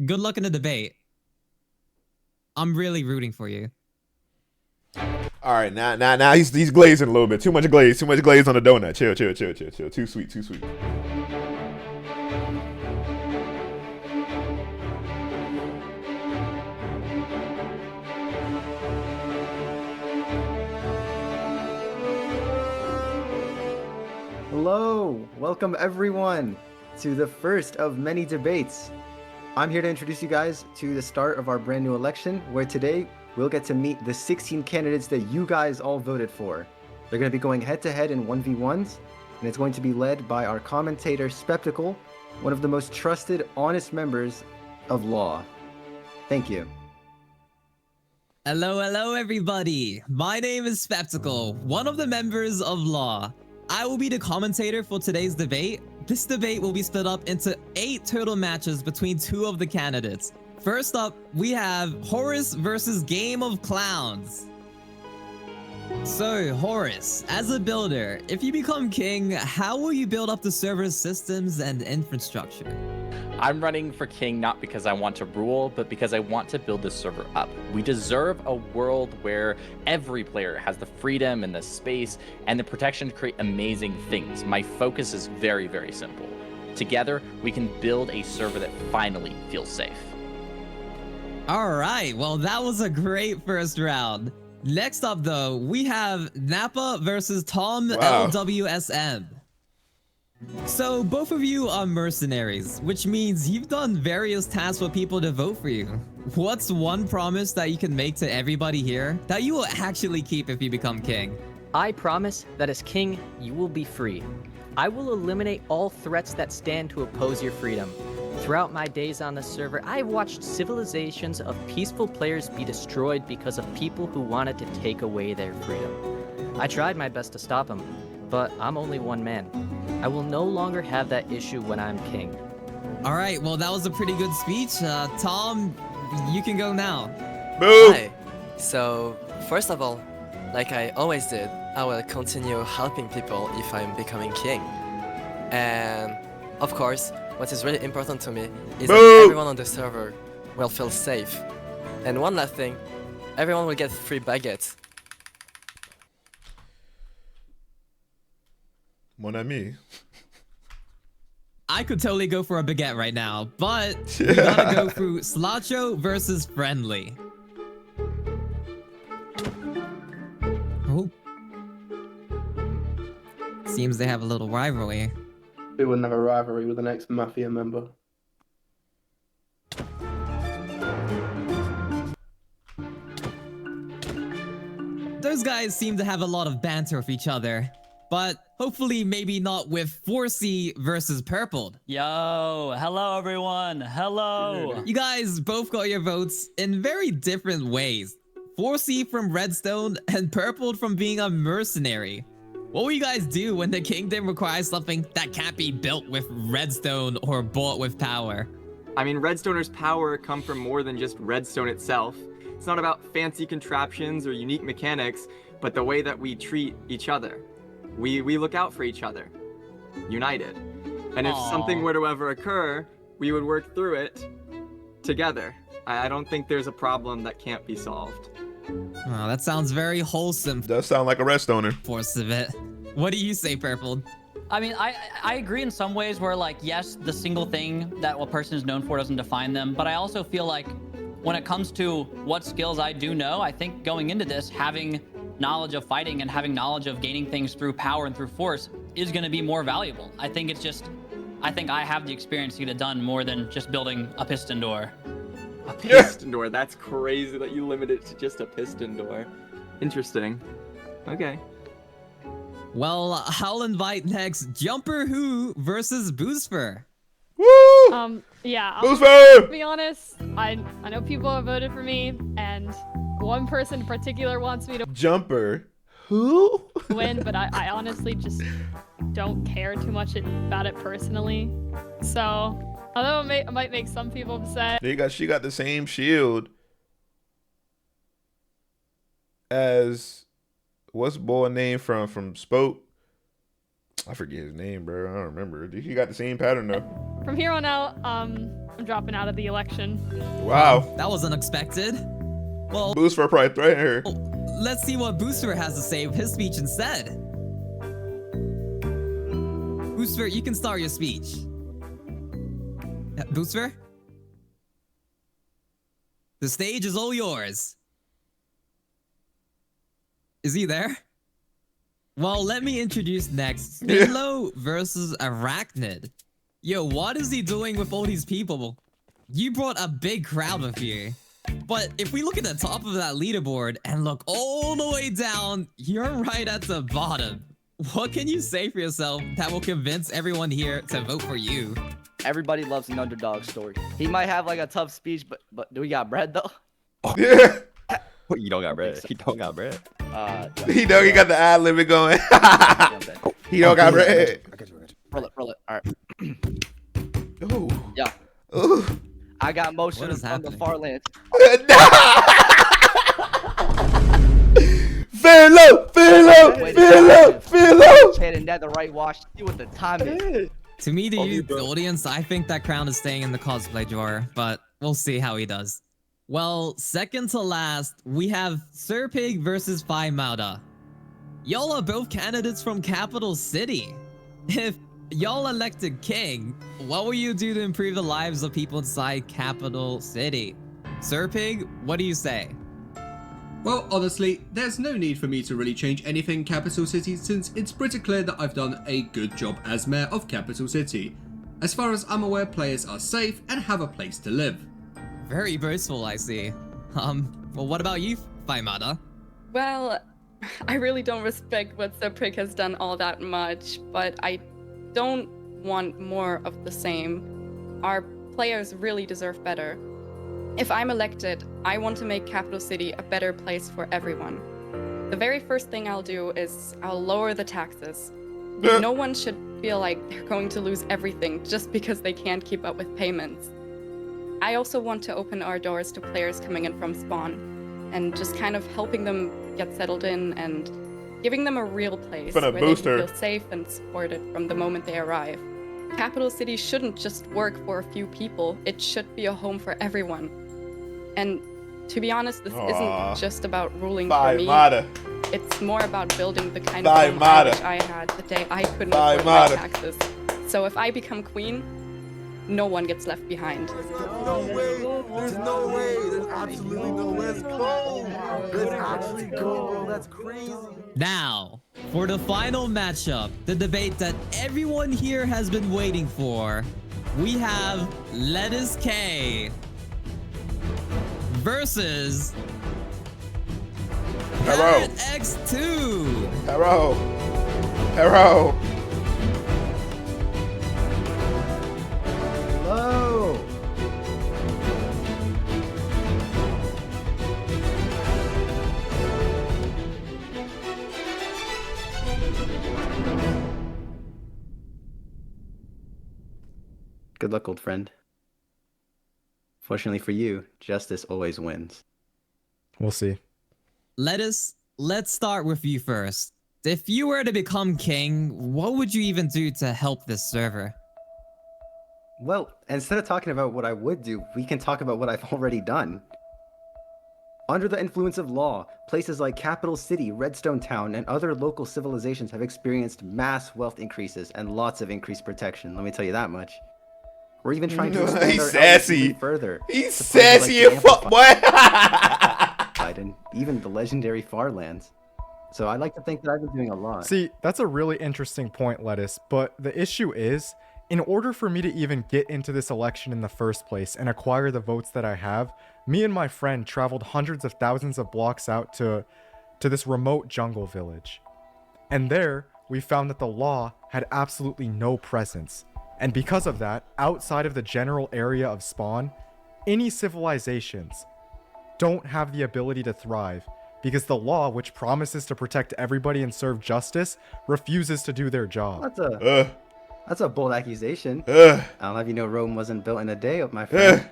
good luck in the debate. I'm really rooting for you. All right, now he's glazing a little bit. Too much glaze on the donut. Chill. Too sweet. Hello, welcome everyone to the first of many debates. I'm here to introduce you guys to the start of our brand new election, where today we'll get to meet the 16 candidates that you guys all voted for. They're going to be going head to head in 1v1s, and it's going to be led by our commentator, Spectacle, one of the most trusted, honest members of Law. Thank you. Hello, everybody. My name is Spectacle, one of the members of Law. I will be the commentator for today's debate. This debate will be split up into 8 total matches between 2 of the candidates. First up, we have Horace versus Game of Clowns. So, Horace, as a builder, if you become king, how will you build up the server's systems and infrastructure? I'm running for king not because I want to rule, but because I want to build this server up. We deserve a world where every player has the freedom and the space and the protection to create amazing things. My focus is very, very simple. Together, we can build a server that finally feels safe. All right, well, that was a great first round. Next up, though, we have Nappa versus Tom Wow. LWSM. So, both of you are mercenaries, which means you've done various tasks for people to vote for you. What's one promise that you can make to everybody here that you will actually keep if you become king? I promise that as king, you will be free. I will eliminate all threats that stand to oppose your freedom. Throughout my days on the server, I've watched civilizations of peaceful players be destroyed because of people who wanted to take away their freedom. I tried my best to stop them, but I'm only one man. I will no longer have that issue when I'm king. All right, well, that was a pretty good speech. Tom, you can go now. Boo! Hi. So, first of all, like I always did, I will continue helping people if I'm becoming king. And, of course, what is really important to me is Boo! that everyone on the server will feel safe. And one last thing, everyone will get free baguettes. Mon ami. I could totally go for a baguette right now, but we gotta go through Slacho versus Friendly. Oh. Seems they have a little rivalry. We wouldn't have a rivalry with the next Mafia member. Those guys seem to have a lot of banter with each other, but hopefully maybe not with 4C versus Purpled. Yo, hello everyone, hello. You guys both got your votes in very different ways. 4C from Redstone and Purpled from being a mercenary. What will you guys do when the kingdom requires something that can't be built with redstone or bought with power? I mean, Redstoner's power come from more than just redstone itself. It's not about fancy contraptions or unique mechanics, but the way that we treat each other. We look out for each other, united. And if something were to ever occur, we would work through it together. I don't think there's a problem that can't be solved. Oh, that sounds very wholesome. Does sound like a Redstoner. Force of it. What do you say, Purple? I mean, I agree in some ways where, like, yes, the single thing that a person is known for doesn't define them, but I also feel like when it comes to what skills I do know, I think going into this, having knowledge of fighting and having knowledge of gaining things through power and through force is going to be more valuable. I think I have the experience to get it done more than just building a piston door. A piston door. That's crazy that you limit it to just a piston door. Interesting. Okay. Well, I'll invite next Jumper Who versus Boosfer. Woo! Yeah, Boosfer! to be honest, I know people have voted for me, and one person in particular wants me to Jumper Who? win, but I honestly just don't care too much about it personally. So, although it might make some people upset. She got the same shield as what's boy name from Spoke? I forget his name, bro. I don't remember. He got the same pattern though. From here on out, I'm dropping out of the election. Wow. That was unexpected. Well, Booster probably threatened her. let's see what Booster has to say with his speech instead. Booster, you can start your speech. Booster? The stage is all yours. Is he there? Well, let me introduce next. Spinlow versus Arachnid. Yo, what is he doing with all these people? You brought a big crowd with you. But if we look at the top of that leaderboard and look all the way down, you're right at the bottom. What can you say for yourself that will convince everyone here to vote for you? Everybody loves an underdog story. He might have like a tough speech, but do we got bread though? Yeah. You don't got bread. He don't got bread. He got the ad lib going. He don't got bread. Roll it. All right. Ooh. Yeah. Ooh. I got motion from the far land. Fair low. Heading that the right watch. See what the time is. To me, the audience, I think that crown is staying in the cosplay drawer, but we'll see how he does. Well, second to last, we have Sir Pig versus Phi Mauda. Y'all are both candidates from Capital City. If y'all elected king, what will you do to improve the lives of people inside Capital City? Sir Pig, what do you say? Well, honestly, there's no need for me to really change anything in Capital City since it's pretty clear that I've done a good job as mayor of Capital City. As far as I'm aware, players are safe and have a place to live. Very boastful, I see. Well, what about you, Phi Mauda? Well, I really don't respect what Sir Pig has done all that much, but I don't want more of the same. Our players really deserve better. If I'm elected, I want to make Capital City a better place for everyone. The very first thing I'll do is I'll lower the taxes. No one should feel like they're going to lose everything just because they can't keep up with payments. I also want to open our doors to players coming in from spawn and just kind of helping them get settled in and giving them a real place where they can feel safe and supported from the moment they arrive. Capital City shouldn't just work for a few people, it should be a home for everyone. And to be honest, this isn't just about ruling for me. It's more about building the kind of home I wish I had the day I couldn't afford my taxes. So if I become queen, no one gets left behind. There's no way. There's absolutely no way. Let's go. Let's actually go, bro. That's crazy. Now, for the final matchup, the debate that everyone here has been waiting for, we have LettuceK versus Parrot X2. Parrot. Hello. Good luck, old friend. Fortunately for you, justice always wins. We'll see. Lettuce, let's start with you first. If you were to become king, what would you even do to help this server? Well, instead of talking about what I would do, we can talk about what I've already done. Under the influence of law, places like Capital City, Redstone Town, and other local civilizations have experienced mass wealth increases and lots of increased protection, let me tell you that much. We're even trying to expand He's our sassy. outreach even further. He's to places sassy like as the fuck, boy. Amplified and even the legendary Farlands. So I like to think that I've been doing a lot. See, that's a really interesting point, Lettuce, but the issue is, in order for me to even get into this election in the first place and acquire the votes that I have, me and my friend traveled hundreds of thousands of blocks out to this remote jungle village. And there, we found that the law had absolutely no presence. And because of that, outside of the general area of spawn, any civilizations don't have the ability to thrive because the law, which promises to protect everybody and serve justice, refuses to do their job. That's a bold accusation. I'll have you know Rome wasn't built in a day, my friend.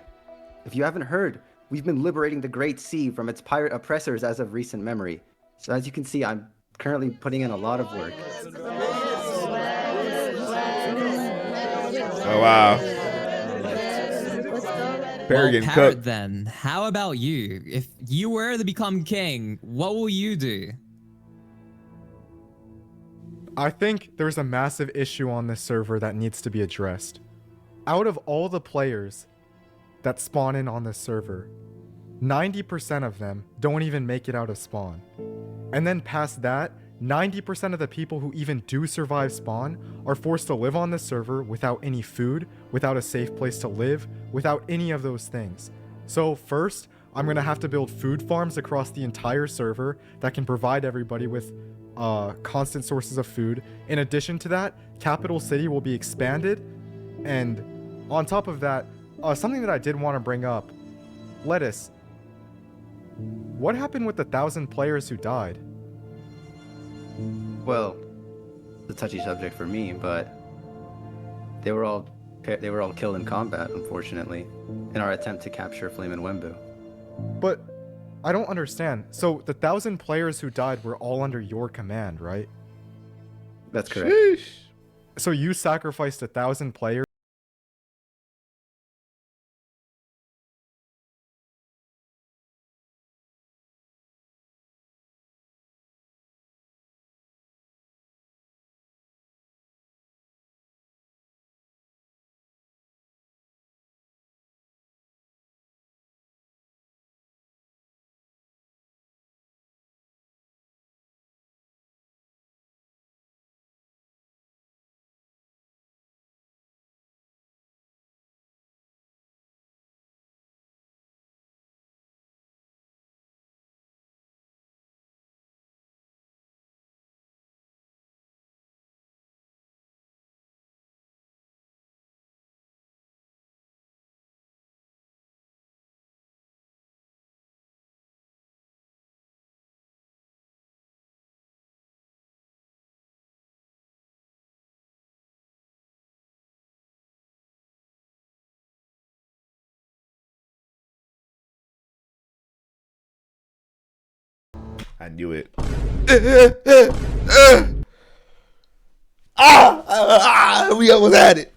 If you haven't heard, we've been liberating the Great Sea from its pirate oppressors as of recent memory. So as you can see, I'm currently putting in a lot of work. Oh wow. Parrot getting Parrot, cooked. then, how about you? If you were to become king, what will you do? I think there's a massive issue on this server that needs to be addressed. Out of all the players that spawn in on this server, 90% of them don't even make it out of spawn. And then past that, 90% of the people who even do survive spawn are forced to live on this server without any food, without a safe place to live, without any of those things. So first, I'm gonna have to build food farms across the entire server that can provide everybody with constant sources of food. In addition to that, Capital City will be expanded. And on top of that, something that I did want to bring up, Lettuce, what happened with the 1,000 players who died? Well, it's a touchy subject for me, but they were all killed in combat, unfortunately, in our attempt to capture Flame and Wembu. But I don't understand. So the 1,000 players who died were all under your command, right? That's correct. So you sacrificed 1,000 players? I knew it. We almost had it.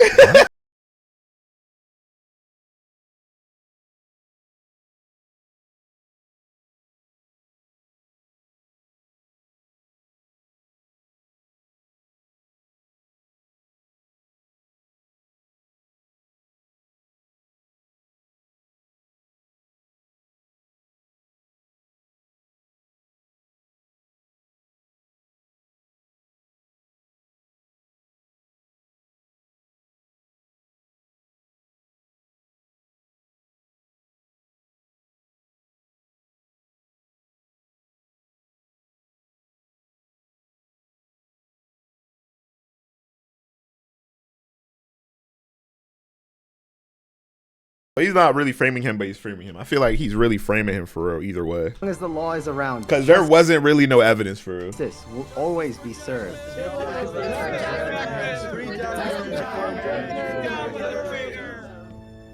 He's not really framing him, but he's framing him. I feel like he's really framing him for real either way. As long as the law is around, because there wasn't really no evidence for real. Justice will always be served.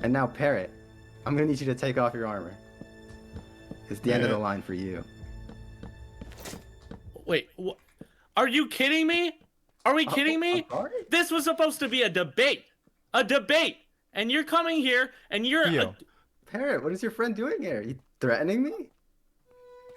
And now, Parrot, I'm gonna need you to take off your armor. It's the end of the line for you. Wait, are you kidding me? Are we kidding me? This was supposed to be a debate. A debate. And you're coming here and you're... Parrot, what is your friend doing here? You threatening me?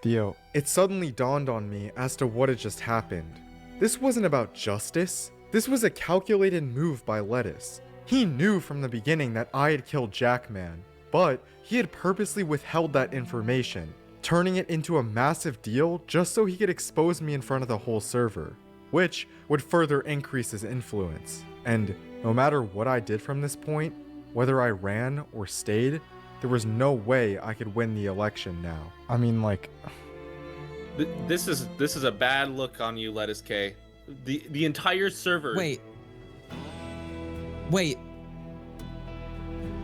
Theo, it suddenly dawned on me as to what had just happened. This wasn't about justice. This was a calculated move by Lettuce. He knew from the beginning that I had killed Jackman, but he had purposely withheld that information, turning it into a massive deal just so he could expose me in front of the whole server, which would further increase his influence. And no matter what I did from this point, whether I ran or stayed, there was no way I could win the election now. I mean, like... This is a bad look on you, LettuceK. The entire server... Wait.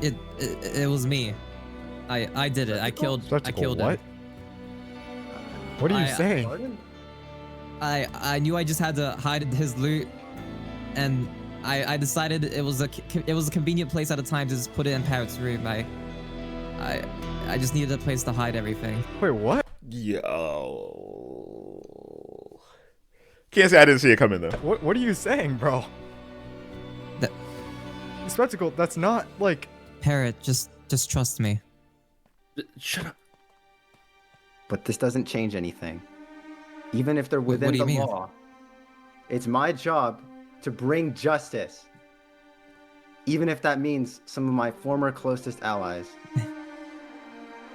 It was me. I did it. I killed what? him. What are you saying? I knew I just had to hide his loot, and I decided it was a convenient place at a time to just put it in Parrot's room. I just needed a place to hide everything. Wait, what? Yo. Can't say I didn't see it coming though. What are you saying, bro? Spectacle, that's not like... Parrot, just trust me. Shut up. But this doesn't change anything. Even if they're within the law, it's my job to bring justice. Even if that means some of my former closest allies.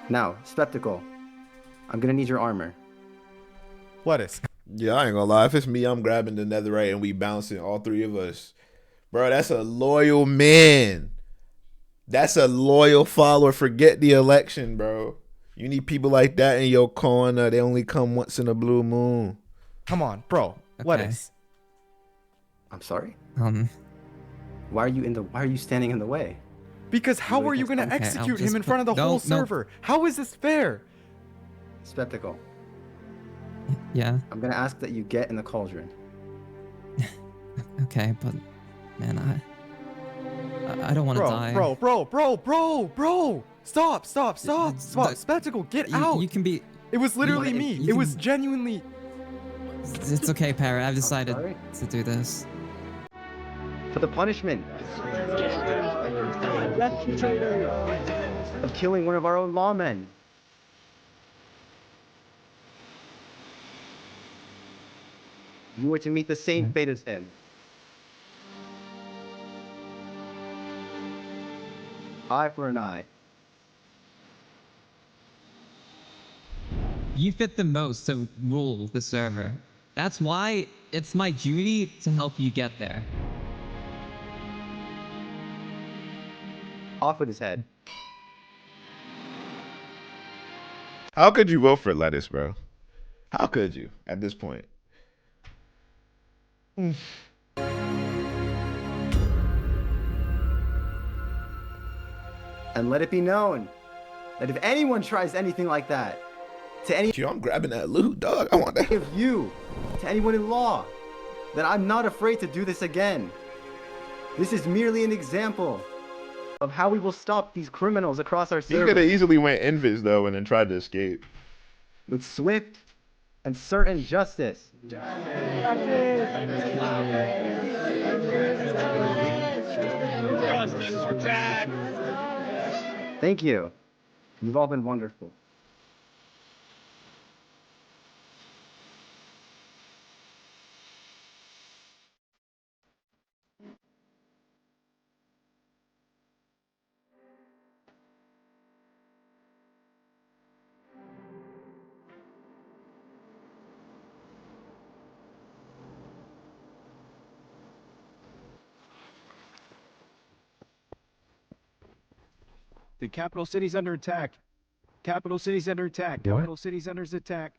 Now, Spectacle, I'm gonna need your armor. Lettuce. Yeah, I ain't gonna lie. If it's me, I'm grabbing the netherite and we bouncing, all three of us. Bro, that's a loyal man. That's a loyal follower. Forget the election, bro. You need people like that in your corner. They only come once in a blue moon. Come on, bro. Okay. Lettuce. I'm sorry? Why are you standing in the way? Because how are you gonna execute him in front of the whole server? How is this fair? Spectacle. Yeah? I'm gonna ask that you get in the cauldron. Okay, but... Man, I don't want to die. Bro! Stop! Spectacle, get out! You can be... It was literally me. It was genuinely... It's okay, Parrot. I've decided to do this. For the punishment of killing one of our own lawmen. You were to meet the same fate as him. Eye for an eye. You fit the most to rule the server. That's why it's my duty to help you get there. Off with his head. How could you vote for Lettuce, bro? How could you at this point? And let it be known that if anyone tries anything like that, to any I'm grabbing that loot, dog. I want that. Of you, to anyone in law, that I'm not afraid to do this again. This is merely an example of how we will stop these criminals across our He server. could have easily went invis though and then tried to escape. With swift and certain justice. Thank you. You've all been wonderful. The capital city's under attack. Capital city's under attack. What? Capital city's under attack.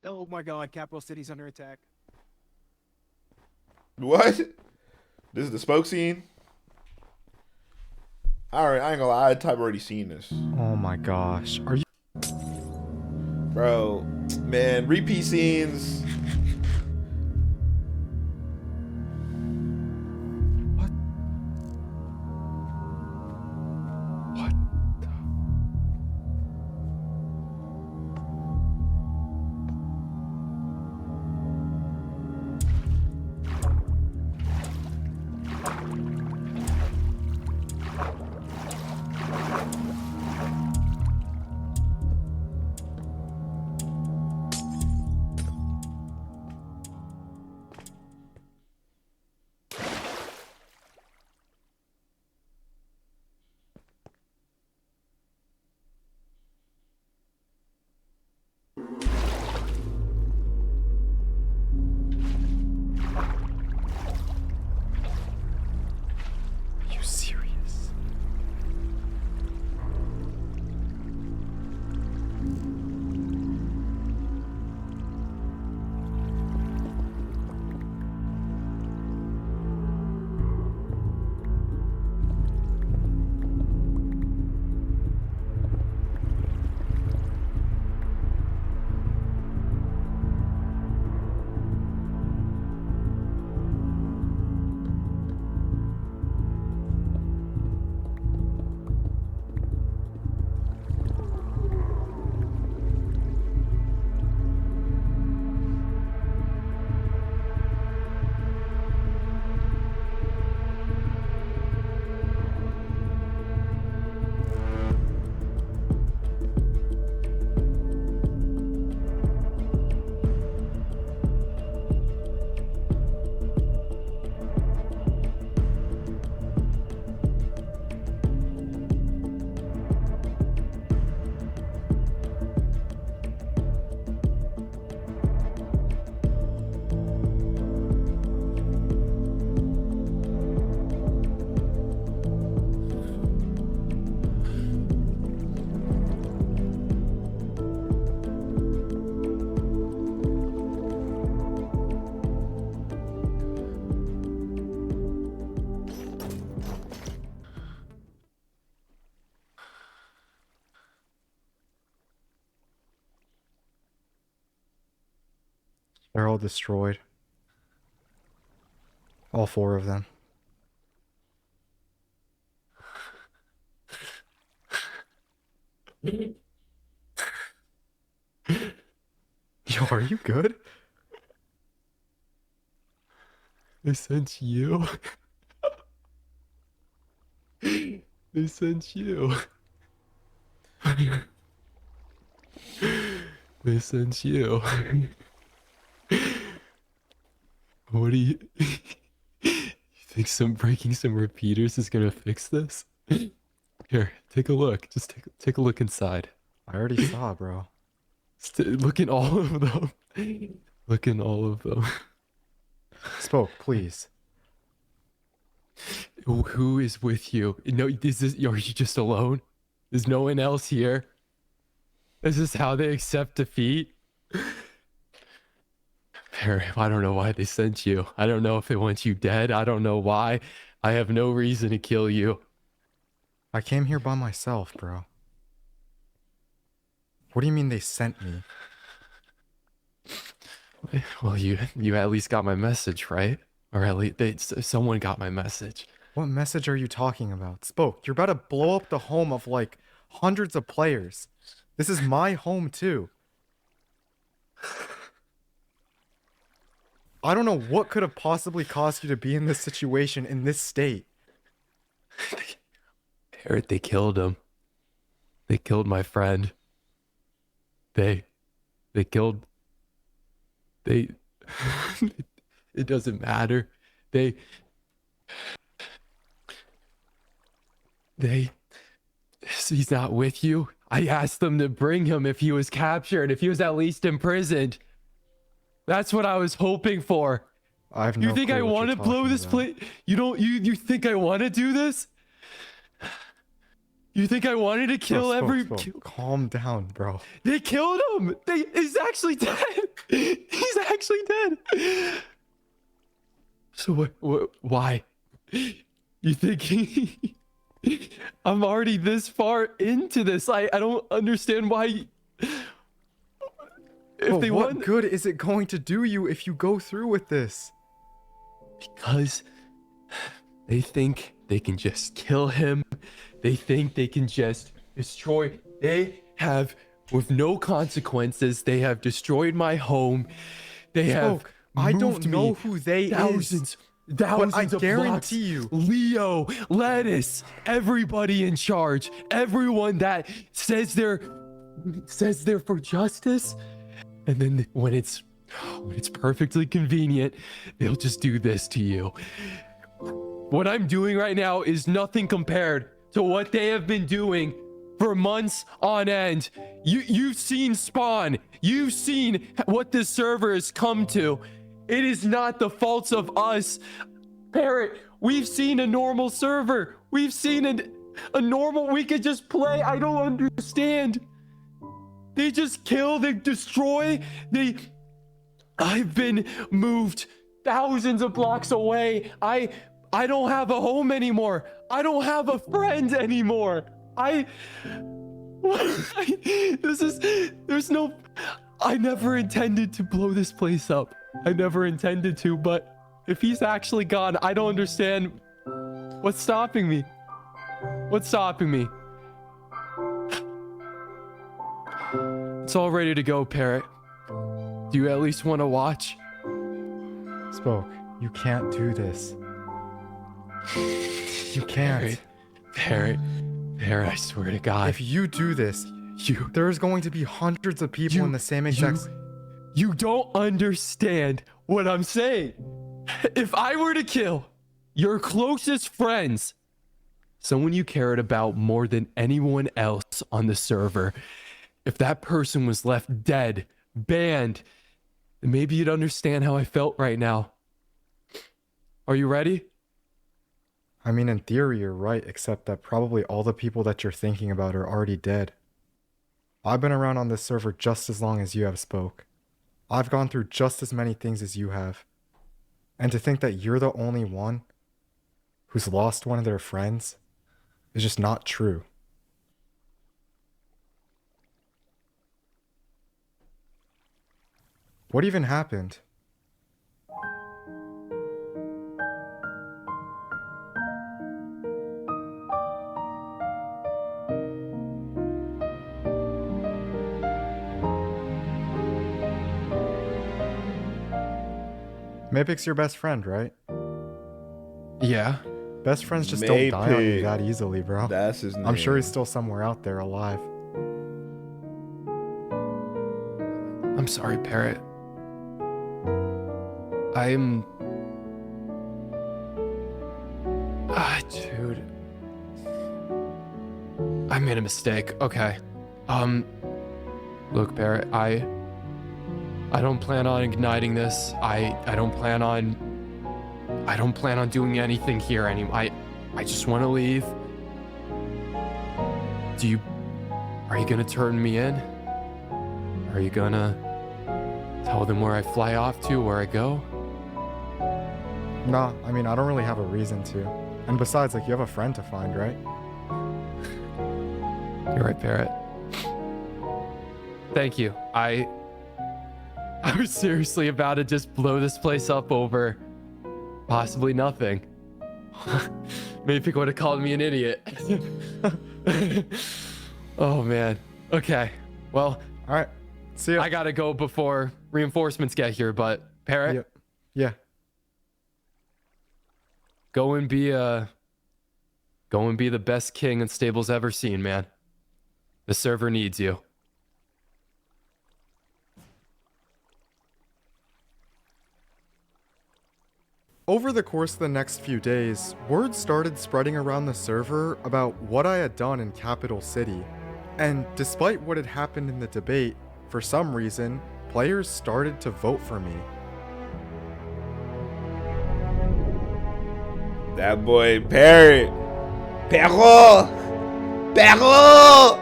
Oh my god, capital city's under attack. What? This is the spoke scene? Alright, I ain't gonna lie. I've already seen this. Oh my gosh. Are you... Bro, man, repeat scenes. They're all destroyed. All 4 of them. Yo, are you good? They sent you. They sent you. They sent you. What do you... You think breaking some repeaters is gonna fix this? Here, take a look. Just take a look inside. I already saw, bro. Look in all of them. Look in all of them. Spoke, please. Who is with you? No, are you just alone? There's no one else here. Is this how they accept defeat? Parrot, I don't know why they sent you. I don't know if they want you dead. I don't know why. I have no reason to kill you. I came here by myself, bro. What do you mean they sent me? Well, you at least got my message, right? Or at least someone got my message. What message are you talking about? Spoke, you're about to blow up the home of like hundreds of players. This is my home too. I don't know what could have possibly caused you to be in this situation in this state. Parrot, they killed him. They killed my friend. They killed... It doesn't matter. He's not with you. I asked them to bring him if he was captured, if he was at least imprisoned. That's what I was hoping for. I have no You think I want to blow this place? You think I want to do this? You think I wanted to kill Calm down, bro. They killed him. He's actually dead. He's actually dead. So why? You think I'm already this far into this? I don't understand why. What good is it going to do you if you go through with this? Because they think they can just kill him. They think they can just destroy. They have, with no consequences, they have destroyed my home. They have I don't moved know me who they thousands but I of guarantee blocks. you. Leo, Lettuce, everybody in charge, everyone that says they're for justice, and then when it's perfectly convenient, they'll just do this to you. What I'm doing right now is nothing compared to what they have been doing for months on end. You've seen Spawn. You've seen what this server has come to. It is not the faults of us. Parrot, we've seen a normal server. We've seen a normal, we could just play. I don't understand. They just kill, they destroy, I've been moved thousands of blocks away. I don't have a home anymore. I don't have a friend anymore. I never intended to blow this place up. I never intended to, but if he's actually gone, I don't understand what's stopping me. What's stopping me? It's all ready to go, Parrot. Do you at least want to watch? Spoke, you can't do this. You can't. Parrot, I swear to God. If you do this, there's going to be hundreds of people in the same exact... You don't understand what I'm saying. If I were to kill your closest friends, someone you cared about more than anyone else on the server, if that person was left dead, banned, then maybe you'd understand how I felt right now. Are you ready? I mean, in theory, you're right, except that probably all the people that you're thinking about are already dead. I've been around on this server just as long as you have, Spoke. I've gone through just as many things as you have. And to think that you're the only one who's lost one of their friends is just not true. What even happened? Mapic's your best friend, right? Yeah. Best friends just don't die on you Mapic. that easily, bro. That's his name. I'm sure he's still somewhere out there alive. I'm sorry, Parrot. I'm... dude. I made a mistake. Okay. Look, Parrot, I don't plan on igniting this. I don't plan on doing anything here anymore. I just want to leave. Are you gonna turn me in? Are you gonna tell them where I fly off to, where I go? Nah, I mean, I don't really have a reason to. And besides, like, you have a friend to find, right? You're right, Parrot. Thank you. I was seriously about to just blow this place up over possibly nothing. Maybe would have called me an idiot. Oh man. Okay. Well, all right. See ya. I gotta go before reinforcements get here, but Parrot. Yeah. Go and be the best king in Stable's ever seen, man. The server needs you. Over the course of the next few days, word started spreading around the server about what I had done in Capital City. And despite what had happened in the debate, for some reason, players started to vote for me. That boy Parrot. Parrot! Parrot!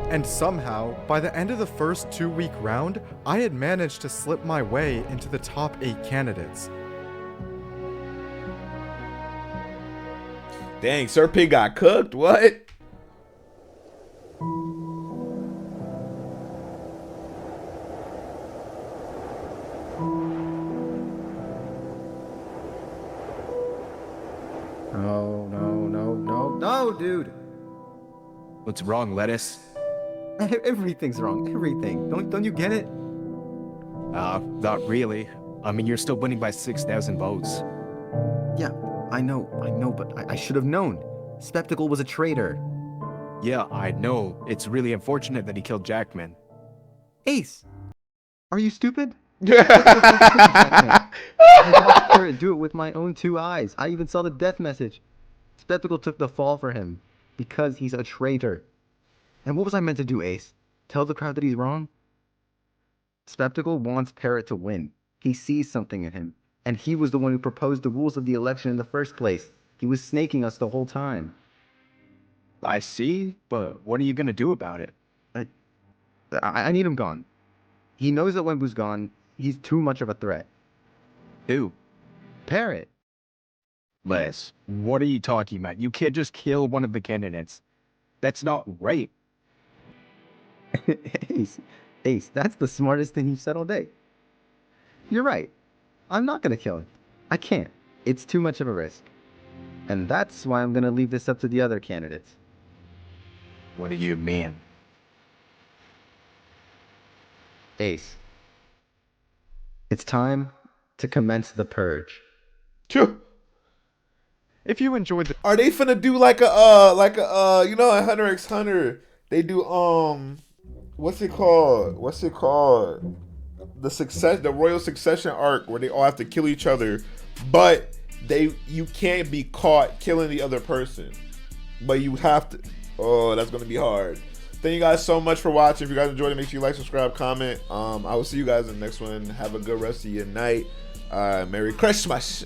And somehow, by the end of the first 2-week round, I had managed to slip my way into the top 8 candidates. Dang, Sir Pig got cooked? What? No, dude. What's wrong, Lettuce? Everything's wrong. Everything. Don't you get it? Not really. I mean, you're still winning by 6,000 votes. Yeah, I know, but I should have known. Spectacle was a traitor. Yeah, I know. It's really unfortunate that he killed Jackman. Ace, are you stupid? I watched her do it with my own 2 eyes. I even saw the death message. Spectacle took the fall for him because he's a traitor. And what was I meant to do, Ace? Tell the crowd that he's wrong? Spectacle wants Parrot to win. He sees something in him. And he was the one who proposed the rules of the election in the first place. He was snaking us the whole time. I see, but what are you gonna do about it? I need him gone. He knows that Wembu's gone. He's too much of a threat. Who? Parrot. Les, what are you talking about? You can't just kill one of the candidates. That's not right. Ace, that's the smartest thing you've said all day. You're right. I'm not gonna kill him. I can't. It's too much of a risk. And that's why I'm gonna leave this up to the other candidates. What do you mean? Ace. It's time to commence the purge. Phew. If you enjoyed the... Are they finna do like a you know, at Hunter x Hunter, they do what's it called? The royal succession arc where they all have to kill each other, but you can't be caught killing the other person. But you have to. Oh, that's gonna be hard. Thank you guys so much for watching. If you guys enjoyed it, make sure you like, subscribe, comment. I will see you guys in the next one. Have a good rest of your night. Merry Christmas.